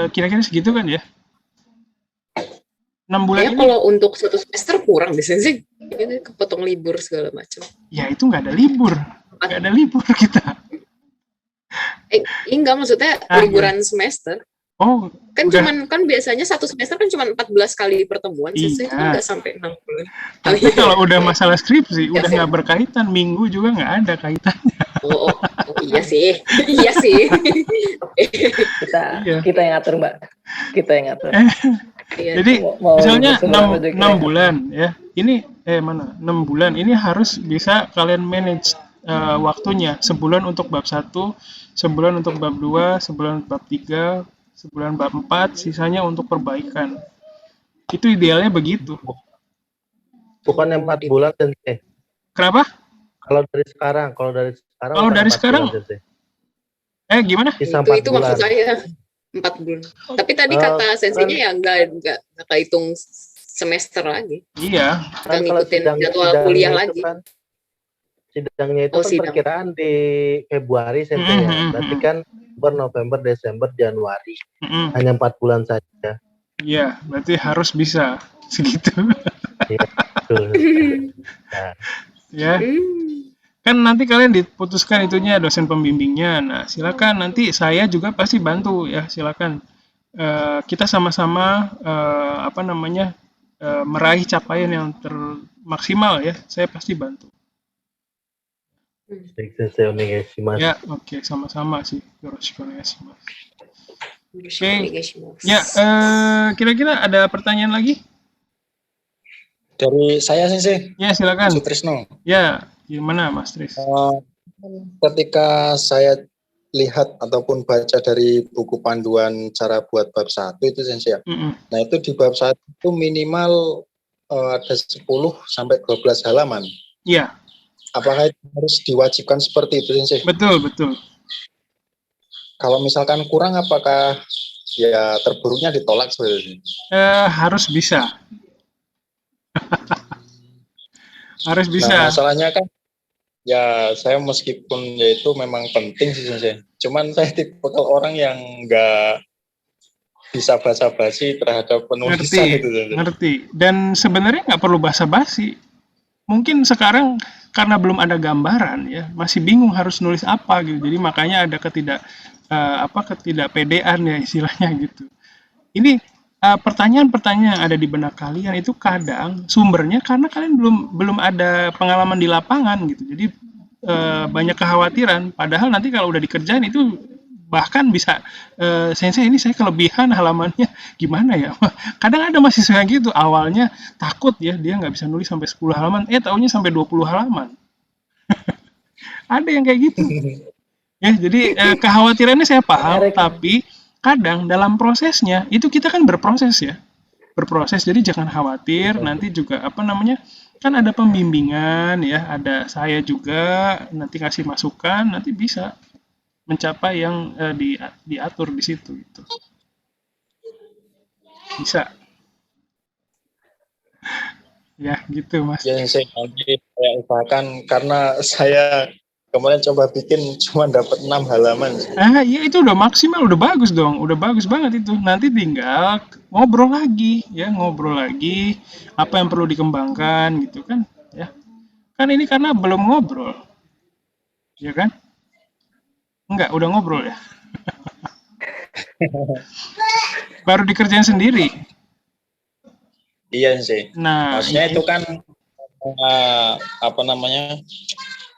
kira-kira segitu kan ya? 6 bulan Ya ini. kalau untuk 1 semester kurang deh Sensei. Ini kepotong libur segala macam. Ya itu nggak ada libur. Nggak ada libur kita. Enggak, maksudnya liburan semester. Oh, kan udah. kan biasanya 1 semester kan cuma 14 kali pertemuan, Iya. itu kan nggak sampai 6 bulan. Tapi kalau udah masalah skripsi, udah nggak berkaitan, minggu juga nggak ada kaitannya. Oh, iya sih, iya sih. Kita yang ngatur Mbak, kita yang ngatur. Jadi misalnya 6 bulan ya, ini mana 6 bulan ini harus bisa kalian manage waktunya. Sebulan untuk bab 1, sebulan untuk bab 2, sebulan bab 3, sebulan bab 4, sisanya untuk perbaikan. Itu idealnya begitu. Bukan 4 bulan Sensei. Kenapa? Kalau dari sekarang. Kalau dari sekarang. Bulan, gimana? Itu maksud saya 4 bulan. Tapi tadi kata senseinya ya enggak kehitung semester lagi. Iya. Kan ngikutin jadwal kuliah lagi. Kan, sidangnya itu kan perkiraan di Februari Sensei ya. Berarti kan November, Desember, Januari. Hanya 4 bulan saja. Iya, berarti harus bisa segitu. Iya, betul. Nah. Ya. Kan nanti kalian diputuskan itunya dosen pembimbingnya. Nah, silakan nanti saya juga pasti bantu ya, silakan. Kita sama-sama meraih capaian yang termaksimal ya. Saya pasti bantu. Ya, oke, sama-sama sih. Yoroshiku onegaishimasu. Oke. Ya, kira-kira ada pertanyaan lagi? Dari saya sih. Ya, silakan. Sutrisno. Ya, gimana Mas Tris? Ketika saya lihat ataupun baca dari buku panduan cara buat bab 1 itu Sensei ya. Nah, itu di bab 1 itu minimal ada 10 sampai 12 halaman. Iya. Apakah itu harus diwajibkan seperti itu Sensei? Betul. Kalau misalkan kurang apakah ya terburuknya ditolak sebenarnya? Harus bisa. Harus bisa. Nah, masalahnya kan ya saya meskipun ya itu memang penting sih Sensei. Cuman saya tipikal orang yang nggak bisa basa-basi terhadap penulisan itu Sensei. Ngerti. Dan sebenarnya nggak perlu basa-basi. Mungkin sekarang karena belum ada gambaran ya, masih bingung harus nulis apa gitu. Jadi makanya ada ketidakpedean ya istilahnya gitu. Ini pertanyaan-pertanyaan yang ada di benak kalian itu kadang sumbernya karena kalian belum ada pengalaman di lapangan gitu. Jadi banyak kekhawatiran. Padahal nanti kalau udah dikerjain itu bahkan bisa Sensei ini saya kelebihan halamannya gimana ya. Kadang ada mahasiswa yang gitu awalnya takut ya dia nggak bisa nulis sampai 10 halaman, taunya sampai 20 halaman. Ada yang kayak gitu. Ya, jadi kekhawatirannya saya paham, tapi kadang dalam prosesnya itu kita kan berproses ya. Berproses, jadi jangan khawatir, nanti juga kan ada pembimbingan ya, ada saya juga nanti kasih masukan, nanti bisa mencapai yang diatur di situ gitu. Bisa. Ya, gitu Mas. Ya, saya usahakan karena saya kemarin coba bikin cuma dapat 6 halaman. Iya itu udah maksimal, udah bagus dong, udah bagus banget itu. Nanti tinggal ngobrol lagi, apa yang perlu dikembangkan gitu kan, ya. Kan ini karena belum ngobrol, ya kan? Enggak, udah ngobrol ya. Baru dikerjain sendiri. Iya sih. Nah, maksudnya itu kan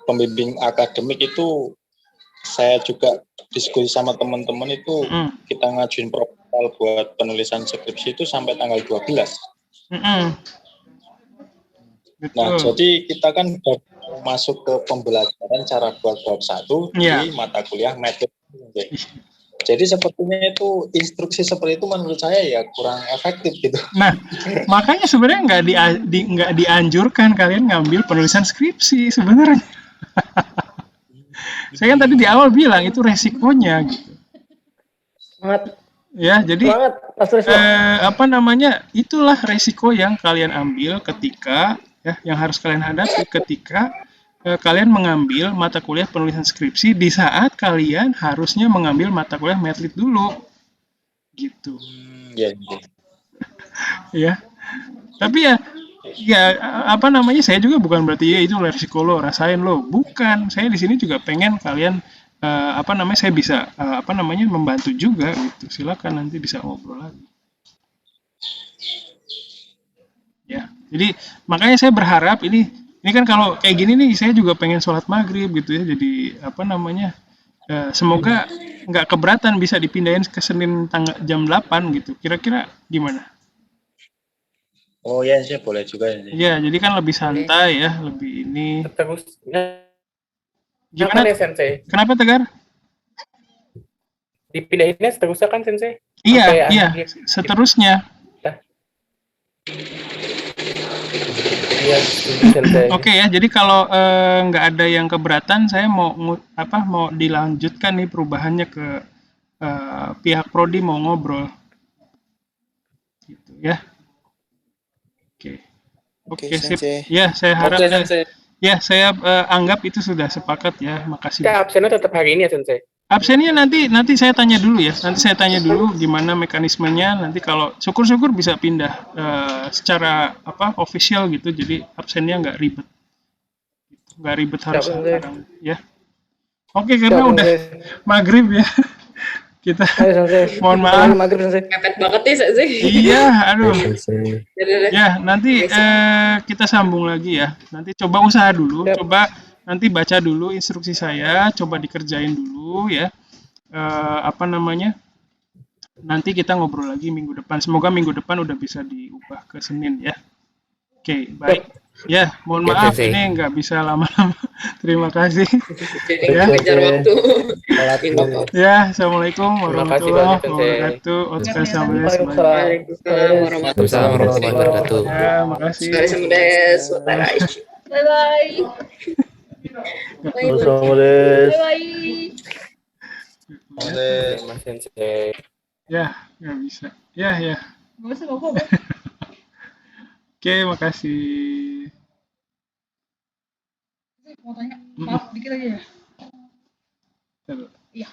pembimbing akademik itu saya juga diskusi sama teman-teman itu kita ngajuin proposal buat penulisan skripsi itu sampai tanggal 12. Nah, jadi kita kan masuk ke pembelajaran cara buat bab 1 di mata kuliah metode. Jadi sepertinya itu instruksi seperti itu menurut saya ya kurang efektif gitu. Nah, makanya sebenarnya nggak dianjurkan kalian ngambil penulisan skripsi sebenarnya. Saya kan tadi di awal bilang itu resikonya gitu. Semangat. Ya, jadi apa namanya? Itulah resiko yang kalian ambil ketika yang harus kalian hadapi ketika kalian mengambil mata kuliah penulisan skripsi di saat kalian harusnya mengambil mata kuliah medlit dulu. Gitu. Ya. Tapi ya apa namanya? Saya juga bukan berarti itu resiko lo, rasain lo. Bukan. Saya di sini juga pengen kalian apa namanya, saya bisa apa namanya, membantu juga gitu. Silakan nanti bisa ngobrol lagi. Ya, jadi makanya saya berharap ini kan kalau kayak gini nih, saya juga pengen sholat maghrib gitu ya. Jadi apa namanya, semoga nggak keberatan bisa dipindahin ke Senin jam 8 gitu. Kira-kira gimana? Oh ya, sih boleh juga sih. Ya, jadi kan lebih santai ya, lebih ini. Terus gimana ya, Sensei? Kenapa Tegar? Dipindahinnya seterusnya kan Sensei? Iya, seterusnya. Oke ya, jadi kalau nggak ada yang keberatan, saya mau dilanjutkan nih perubahannya ke pihak prodi mau ngobrol, gitu ya. Oke, sip. Ya, saya harap saya anggap itu sudah sepakat ya. Makasih. Absennya tetap hari ini ya Sensei? Absennya nanti saya tanya dulu ya. Nanti saya tanya dulu gimana mekanismenya. Nanti kalau syukur-syukur bisa pindah secara official gitu. Jadi absennya nggak ribet. Nggak ribet harus sekarang ya. Oke, karena udah maghrib ya. Kita mohon maaf. Mepet banget nih Sensei. Iya, aduh. Ya, nanti kita sambung lagi ya. Nanti coba usaha dulu, coba nanti baca dulu instruksi saya, coba dikerjain dulu ya. Apa namanya? Nanti kita ngobrol lagi minggu depan. Semoga minggu depan udah bisa diubah ke Senin ya. Oke, baik. Ya, mohon maaf ini nggak bisa lama-lama. Terima kasih. Jadi kejar waktu. Ya, assalamualaikum warahmatullahi wabarakatuh. Waalaikumsalam warahmatullahi wabarakatuh. Ya, makasih. Bye bye. Sensei. Ya, nggak bisa. Ya. Oke, makasih. Mau tanya, maaf dikit aja ya. Iya.